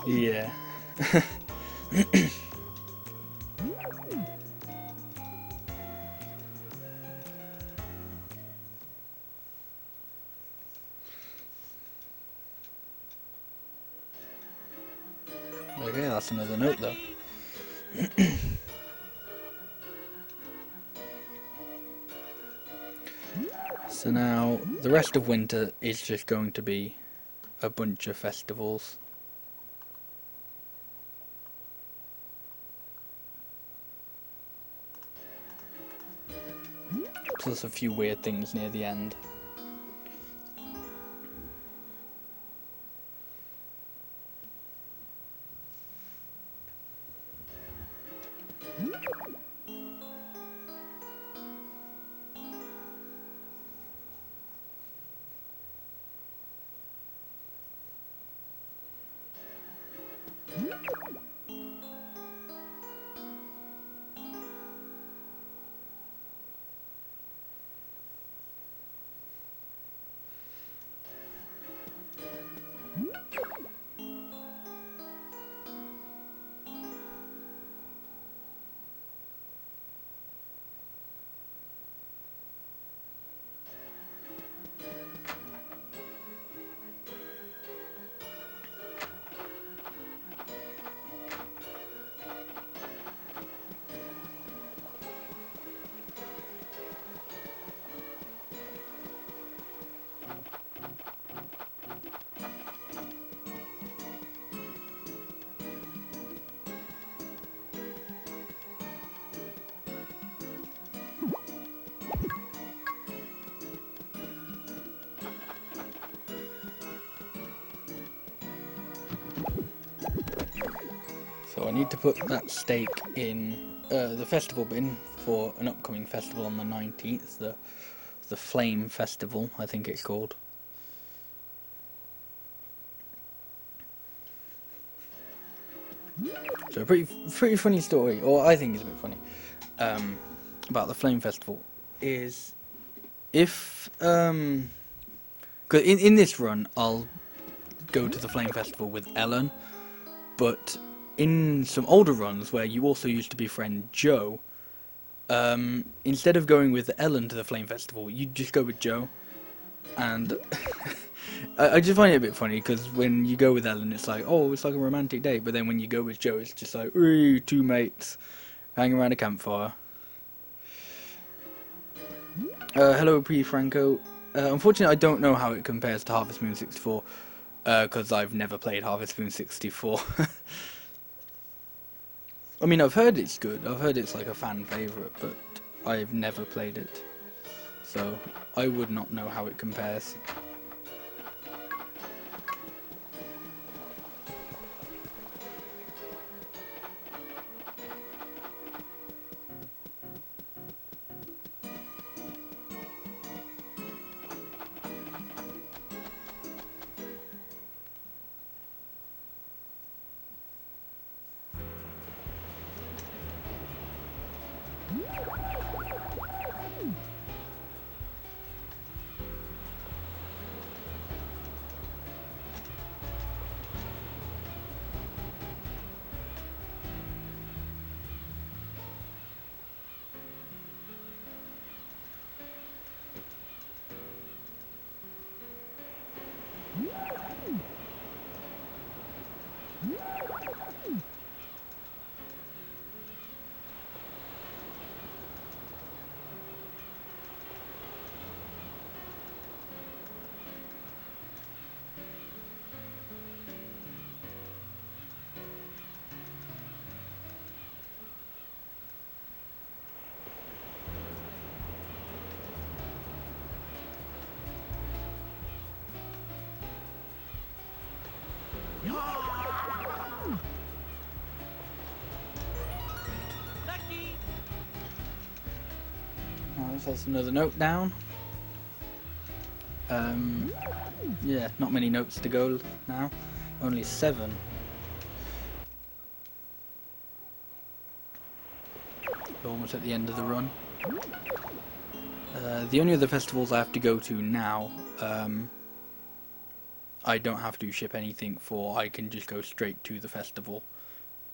yeah. Okay, that's another note though. So now, the rest of winter is just going to be a bunch of festivals. Plus a few weird things near the end. So I need to put that stake in the festival bin for an upcoming festival on the 19th, the Flame Festival, I think it's called. So a pretty funny story, or I think it's a bit funny, about the Flame Festival is if cause in this run I'll go to the Flame Festival with Ellen, but in some older runs where you also used to befriend Joe, instead of going with Ellen to the Flame Festival, you just go with Joe. And I just find it a bit funny because when you go with Ellen, it's like, oh, it's like a romantic date. But then when you go with Joe, it's just like, ooh, two mates hanging around a campfire. Hello, P. Franco. Unfortunately, I don't know how it compares to Harvest Moon 64 because I've never played Harvest Moon 64. I mean, I've heard it's good. I've heard it's like a fan favourite, but I've never played it. So, I would not know how it compares. Alright, so that's another note down. Yeah, not many notes to go now. Only 7. We're almost at the end of the run. The only other festivals I have to go to now, I don't have to ship anything for. I can just go straight to the festival.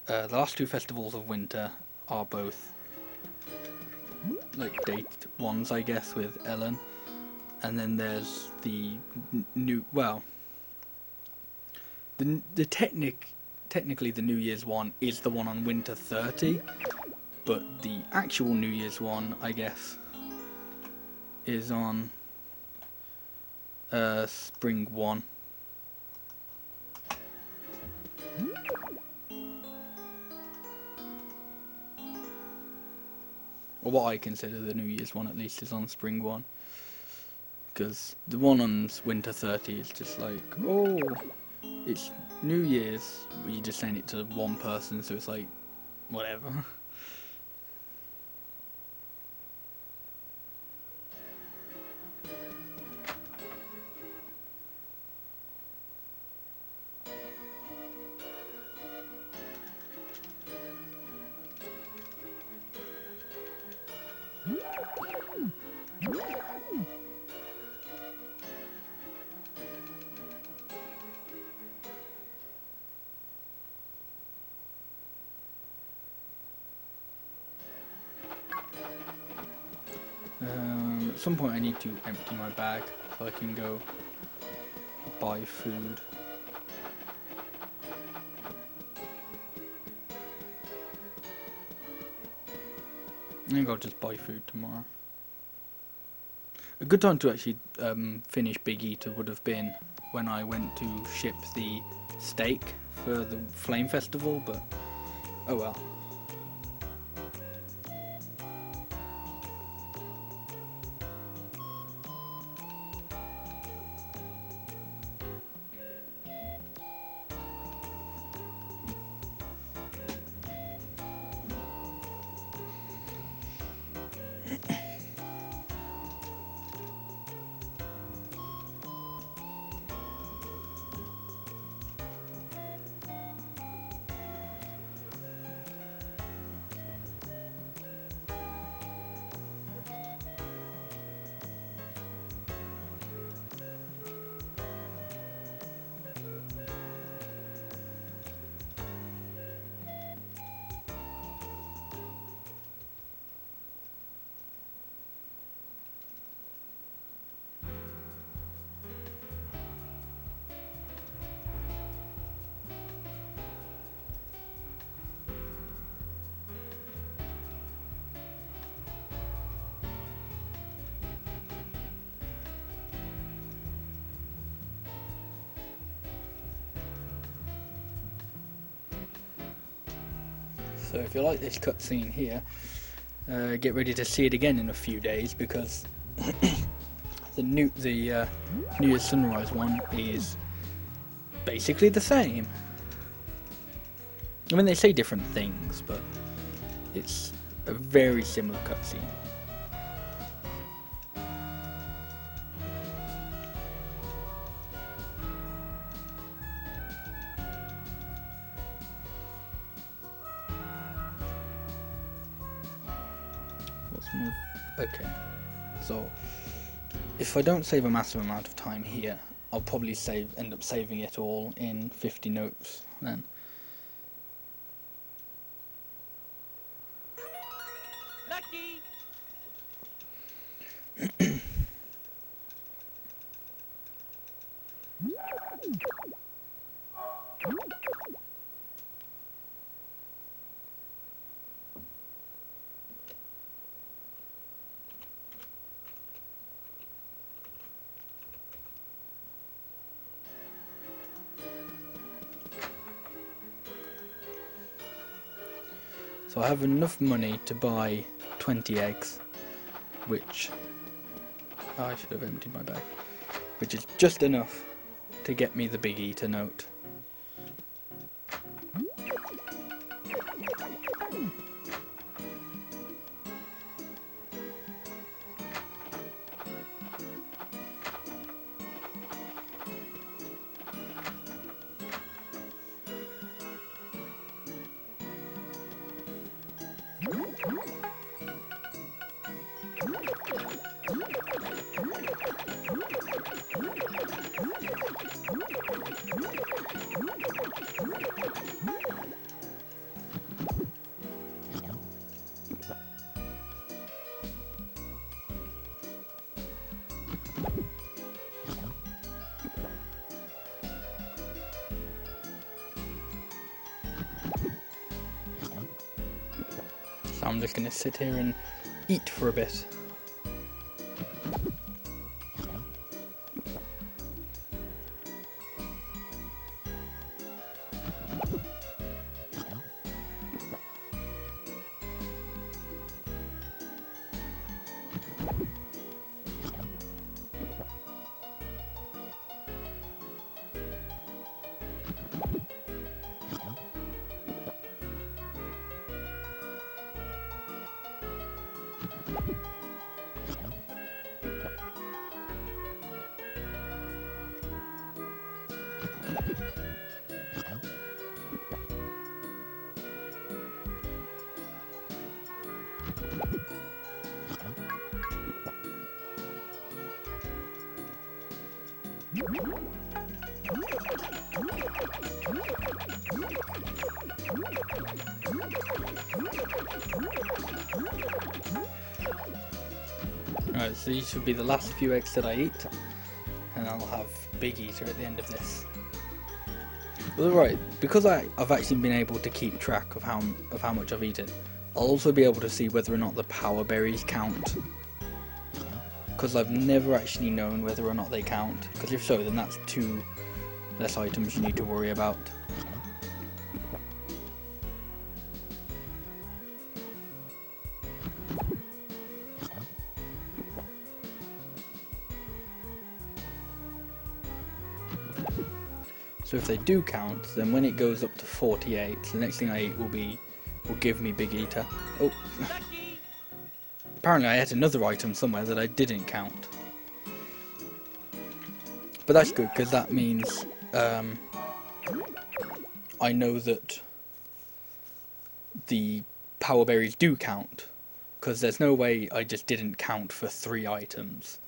The last 2 festivals of winter are both like date ones, I guess, with Ellen. And then there's the new, well, the technically the New Year's one is the one on Winter 30, but the actual New Year's one, I guess, is on Spring 1. Or what I consider the New Year's one, at least, is on Spring 1. Because the one on Winter 30 is just like, oh, it's New Year's, but you're just saying it to one person, so it's like, whatever. At some point I need to empty my bag so I can go buy food. I think I'll just buy food tomorrow. A good time to actually finish Big Eater would have been when I went to ship the steak for the Flame Festival, but oh well. So if you like this cutscene here, get ready to see it again in a few days, because the New Year's Sunrise one is basically the same. I mean, they say different things, but it's a very similar cutscene. Okay, so if I don't save a massive amount of time here, I'll probably end up saving it all in 50 notes then. Lucky! So I have enough money to buy 20 eggs, which I should have emptied my bag, which is just enough to get me the Big Eater note. So I'm just going to sit here and eat for a bit. Right, so these should be the last few eggs that I eat, and I'll have Big Eater at the end of this. Well, right, because I've actually been able to keep track of how much I've eaten, I'll also be able to see whether or not the power berries count. Because I've never actually known whether or not they count, because if so, then that's 2 less items you need to worry about. So if they do count, then when it goes up to 48, the next thing I eat will give me Big Eater. Oh, Lucky. apparently I ate another item somewhere that I didn't count. But that's good, because that means I know that the power berries do count, because there's no way I just didn't count for 3 items.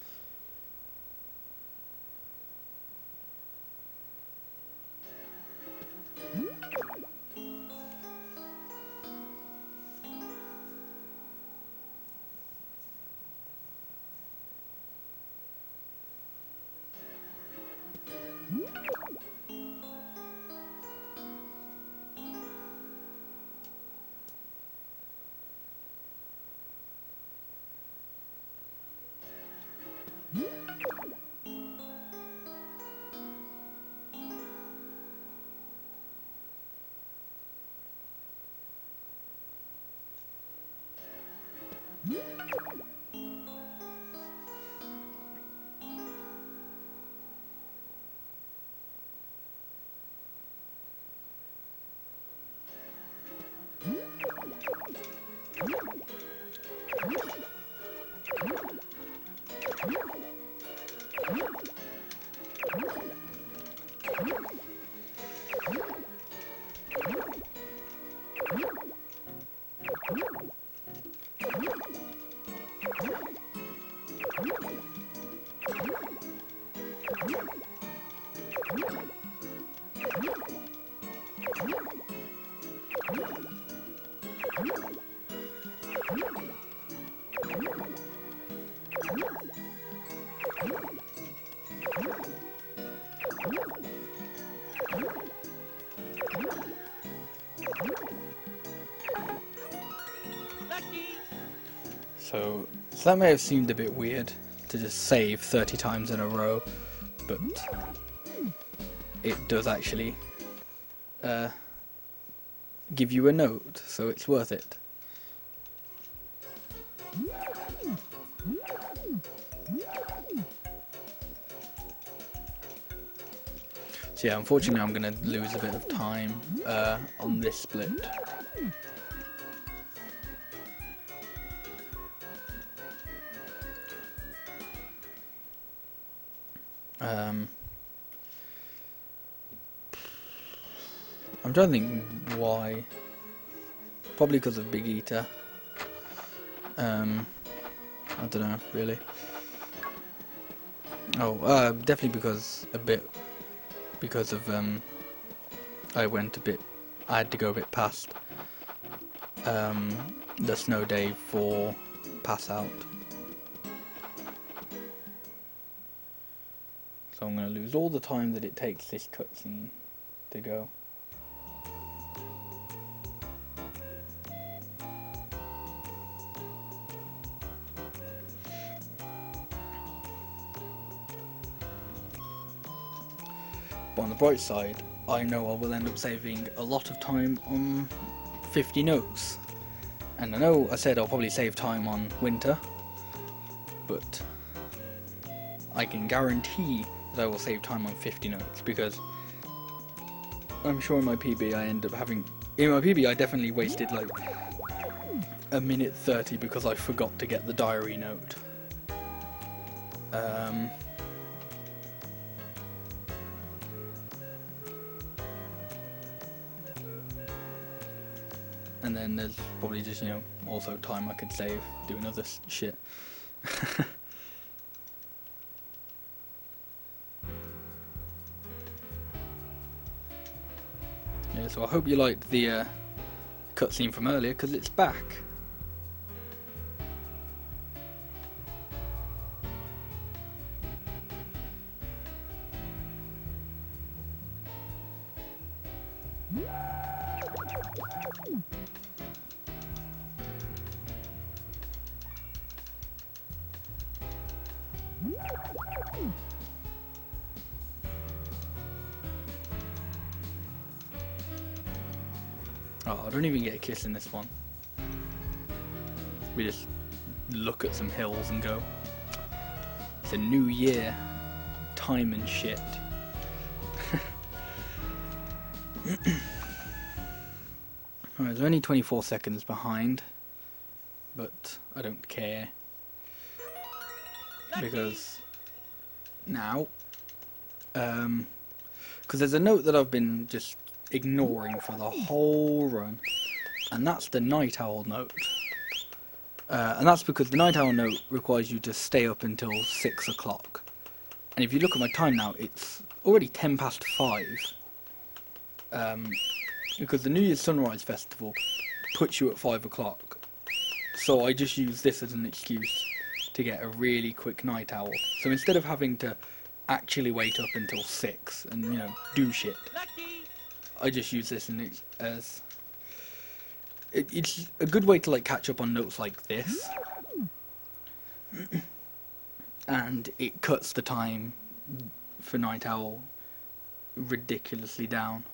Lucky. So that may have seemed a bit weird to just save 30 times in a row, but it does actually give you a note, so it's worth it. So yeah, unfortunately I'm going to lose a bit of time on this split. I'm trying to think why. Probably because of Big Eater. I don't know, really. Oh, definitely because of I had to go a bit past the snow day for pass out. So I'm going to lose all the time that it takes this cutscene to go. But on the bright side, I know I will end up saving a lot of time on 50 notes. And I know I said I'll probably save time on winter, but I can guarantee that I will save time on 50 notes, because I'm sure in my PB I definitely wasted like a minute 30 because I forgot to get the diary note. And then there's probably just, also time I could save doing other shit. Yeah, so I hope you liked the cutscene from earlier, because it's back. Oh, I don't even get a kiss in this one. We just look at some hills and go, it's a new year, time and shit. Alright, they're only 24 seconds behind, but I don't care, because now, because there's a note that I've been just ignoring for the whole run, and that's the night owl note. And that's because the night owl note requires you to stay up until 6 o'clock. And if you look at my time now, it's already 10 past 5. Because the New Year's Sunrise Festival puts you at 5 o'clock. So I just use this as an excuse to get a really quick night owl. So instead of having to actually wait up until 6 and, do shit, I just use this as... It's a good way to catch up on notes like this. And it cuts the time for night owl ridiculously down.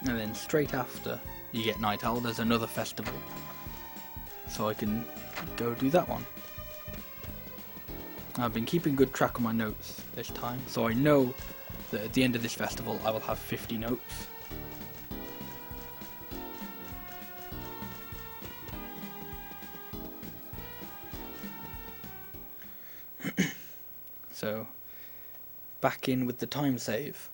And then straight after you get Night Owl, there's another festival. So I can go do that one. I've been keeping good track of my notes this time, so I know that at the end of this festival I will have 50 notes. So, back in with the time save.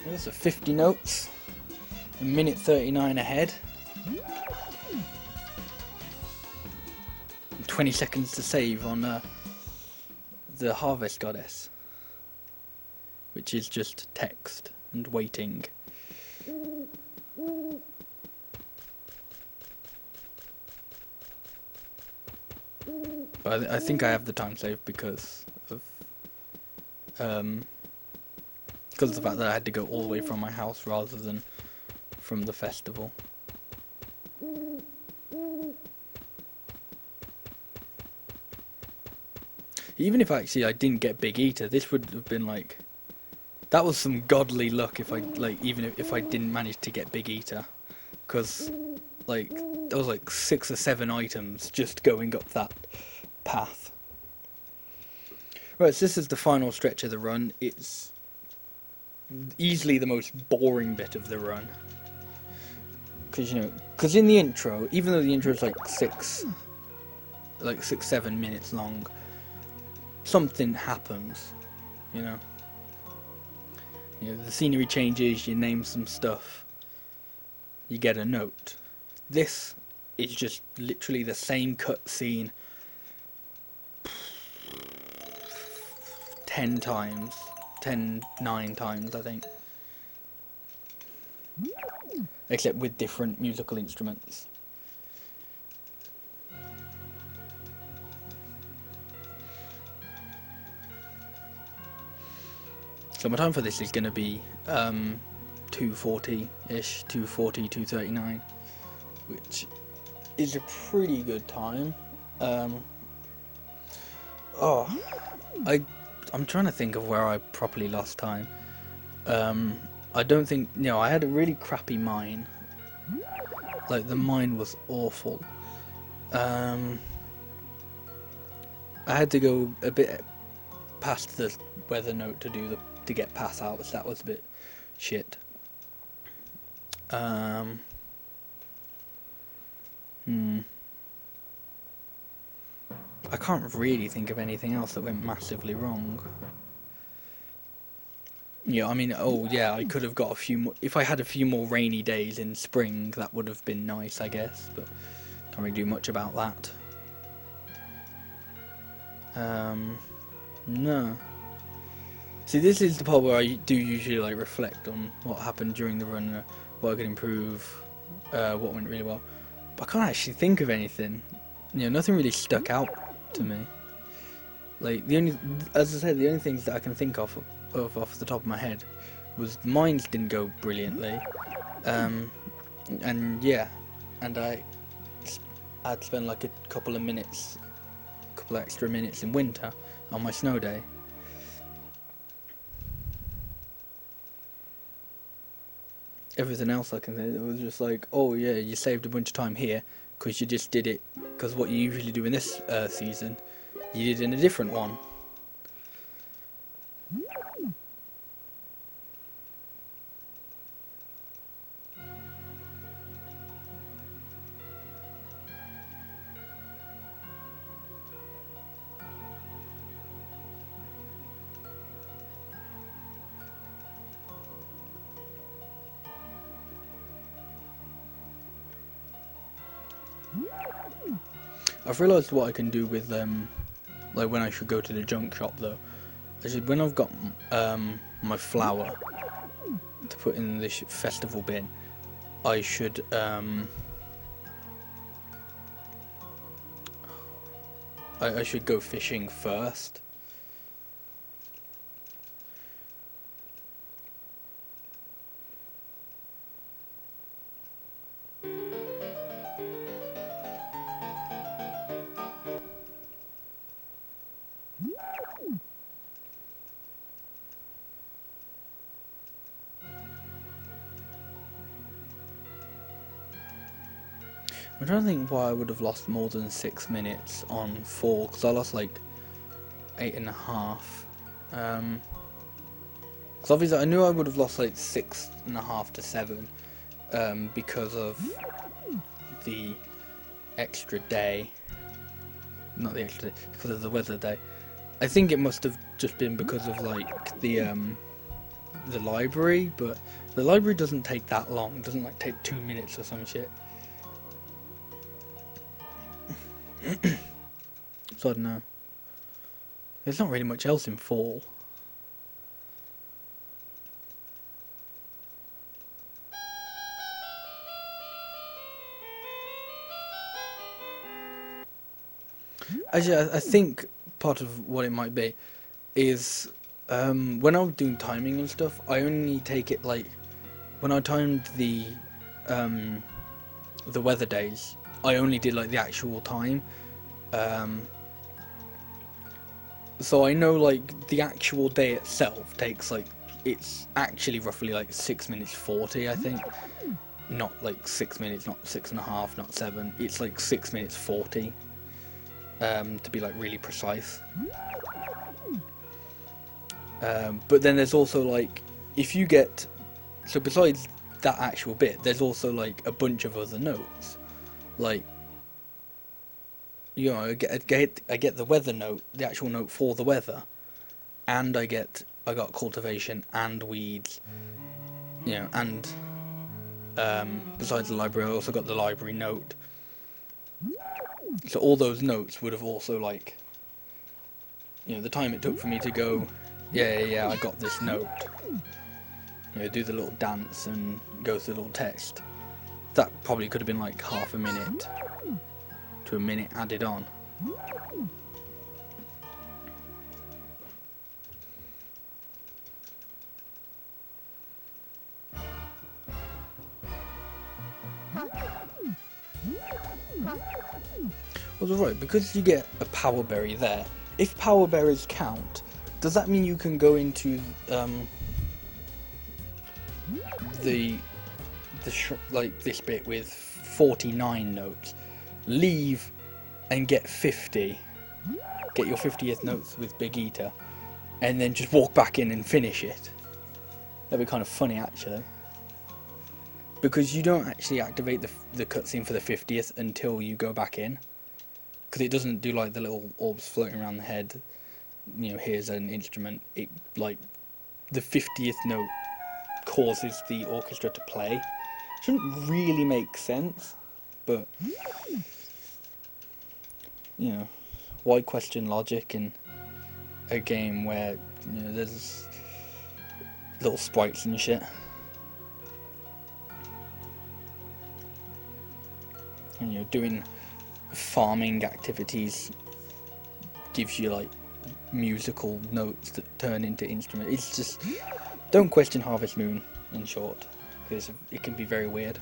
There's a 50 notes, a minute 39 ahead, and 20 seconds to save on the Harvest Goddess, which is just text and waiting. But I think I have the time save because of the fact that I had to go all the way from my house rather than from the festival. Even if actually I didn't get Big Eater, this would have been like That was some godly luck if I, like, even if I didn't manage to get Big Eater. Because, like, there was like 6 or 7 items just going up that path. Right, so this is the final stretch of the run. It's easily the most boring bit of the run. Because, you know, because in the intro, even though the intro is like 6-7 minutes long, something happens, you know. You know, the scenery changes, you name some stuff, you get a note. This is just literally the same cutscene 9 times, I think. Except with different musical instruments. So my time for this is going to be 2:40-ish, 2:40, 2:39, which is a pretty good time. I'm trying to think of where I properly lost time. I don't think, no, I had a really crappy mine. Like, the mine was awful. I had to go a bit past the weather note to get pass out, so that was a bit shit. I can't really think of anything else that went massively wrong. Yeah, I mean, oh yeah, I could have got a few more. If I had a few more rainy days in spring, that would have been nice, I guess, but can't really do much about that. No. See, this is the part where I do usually like reflect on what happened during the run, what I could improve, what went really well. But I can't actually think of anything. You know, nothing really stuck out to me. Like, as I said, the only things that I can think of off the top of my head was mines didn't go brilliantly, and yeah, and I'd spend like a couple extra minutes in winter on my snow day. Everything else I can say, it was just like, oh yeah, you saved a bunch of time here because you just did it, because what you usually do in this season, you did in a different one. I've realised what I can do with like when I should go to the junk shop though. I should, when I've got my flour to put in this festival bin, I should I should go fishing first. I'm trying to think why I would have lost more than 6 minutes on 4, because I lost like 8.5. Because obviously I knew I would have lost like 6.5 to 7 because of the extra day. Not the extra day, because of the weather day. I think it must have just been because of like the library, but the library doesn't take that long. It doesn't like take 2 minutes or some shit. So I don't know. There's not really much else in fall. Actually, I think part of what it might be is when I'm doing timing and stuff, I only take it like when I timed the weather days, I only did like the actual time. So I know like the actual day itself takes like it's actually roughly like 6 minutes 40, I think. Not like 6 minutes, not 6.5, not 7. It's like 6 minutes 40, to be like really precise. But then there's also like, if you get, so besides that actual bit, there's also like a bunch of other notes. Like, you know, I get the weather note, the actual note for the weather, and I got cultivation and weeds, you know, and besides the library, I also got the library note. So all those notes would have also, like, you know, the time it took for me to go, yeah, I got this note, you know, do the little dance and go through the little test. That probably could have been like half a minute to a minute added on. Well, right, because you get a power berry there. If power berries count, does that mean you can go into like this bit with 49 notes, leave and get 50, get your 50th notes with Big Eater, and then just walk back in and finish it? That'd be kind of funny, actually, because you don't actually activate the cutscene for the 50th until you go back in, because it doesn't do like the little orbs floating around the head. You know, here's an instrument. It, like, the 50th note causes the orchestra to play. Shouldn't really make sense, but you know, why question logic in a game where, you know, there's little sprites and shit? And, you know, doing farming activities gives you like musical notes that turn into instruments. It's just, don't question Harvest Moon, in short, because it can be very weird.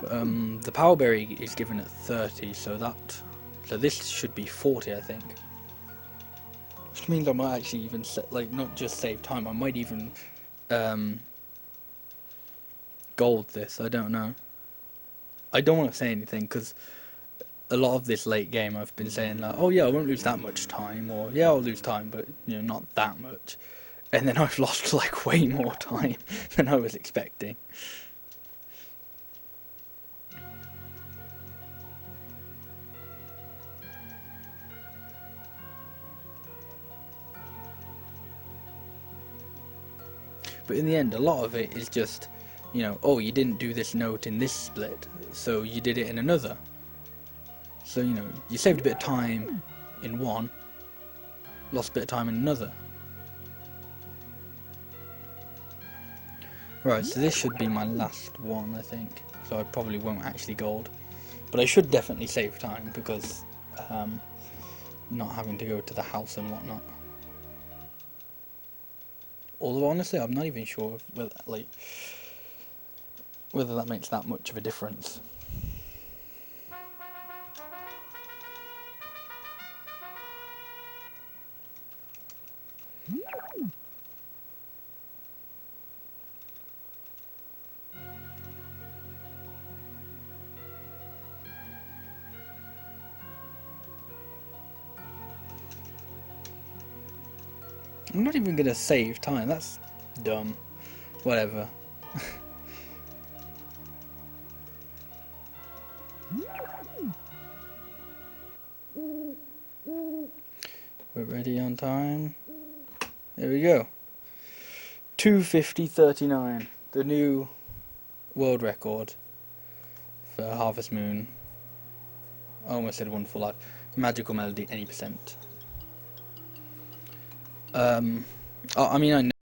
The power berry is given at 30, so this should be 40, I think. Which means I might actually even not just save time. I might even gold this. I don't know. I don't want to say anything because a lot of this late game I've been saying like, oh yeah, I won't lose that much time, or yeah, I'll lose time, but you know, not that much. And then I've lost like way more time than I was expecting. But in the end, a lot of it is just, you know, oh, you didn't do this note in this split, so you did it in another. So, you know, you saved a bit of time in one, lost a bit of time in another. Right, so this should be my last one, I think. So I probably won't actually gold. But I should definitely save time because not having to go to the house and whatnot. Although honestly, I'm not even sure whether that makes that much of a difference. I'm not even gonna save time, that's dumb. Whatever. We're ready on time. There we go. 2:50:39, the new world record for Harvest Moon. I almost said Wonderful Life. Magical Melody, any percent. I mean, I know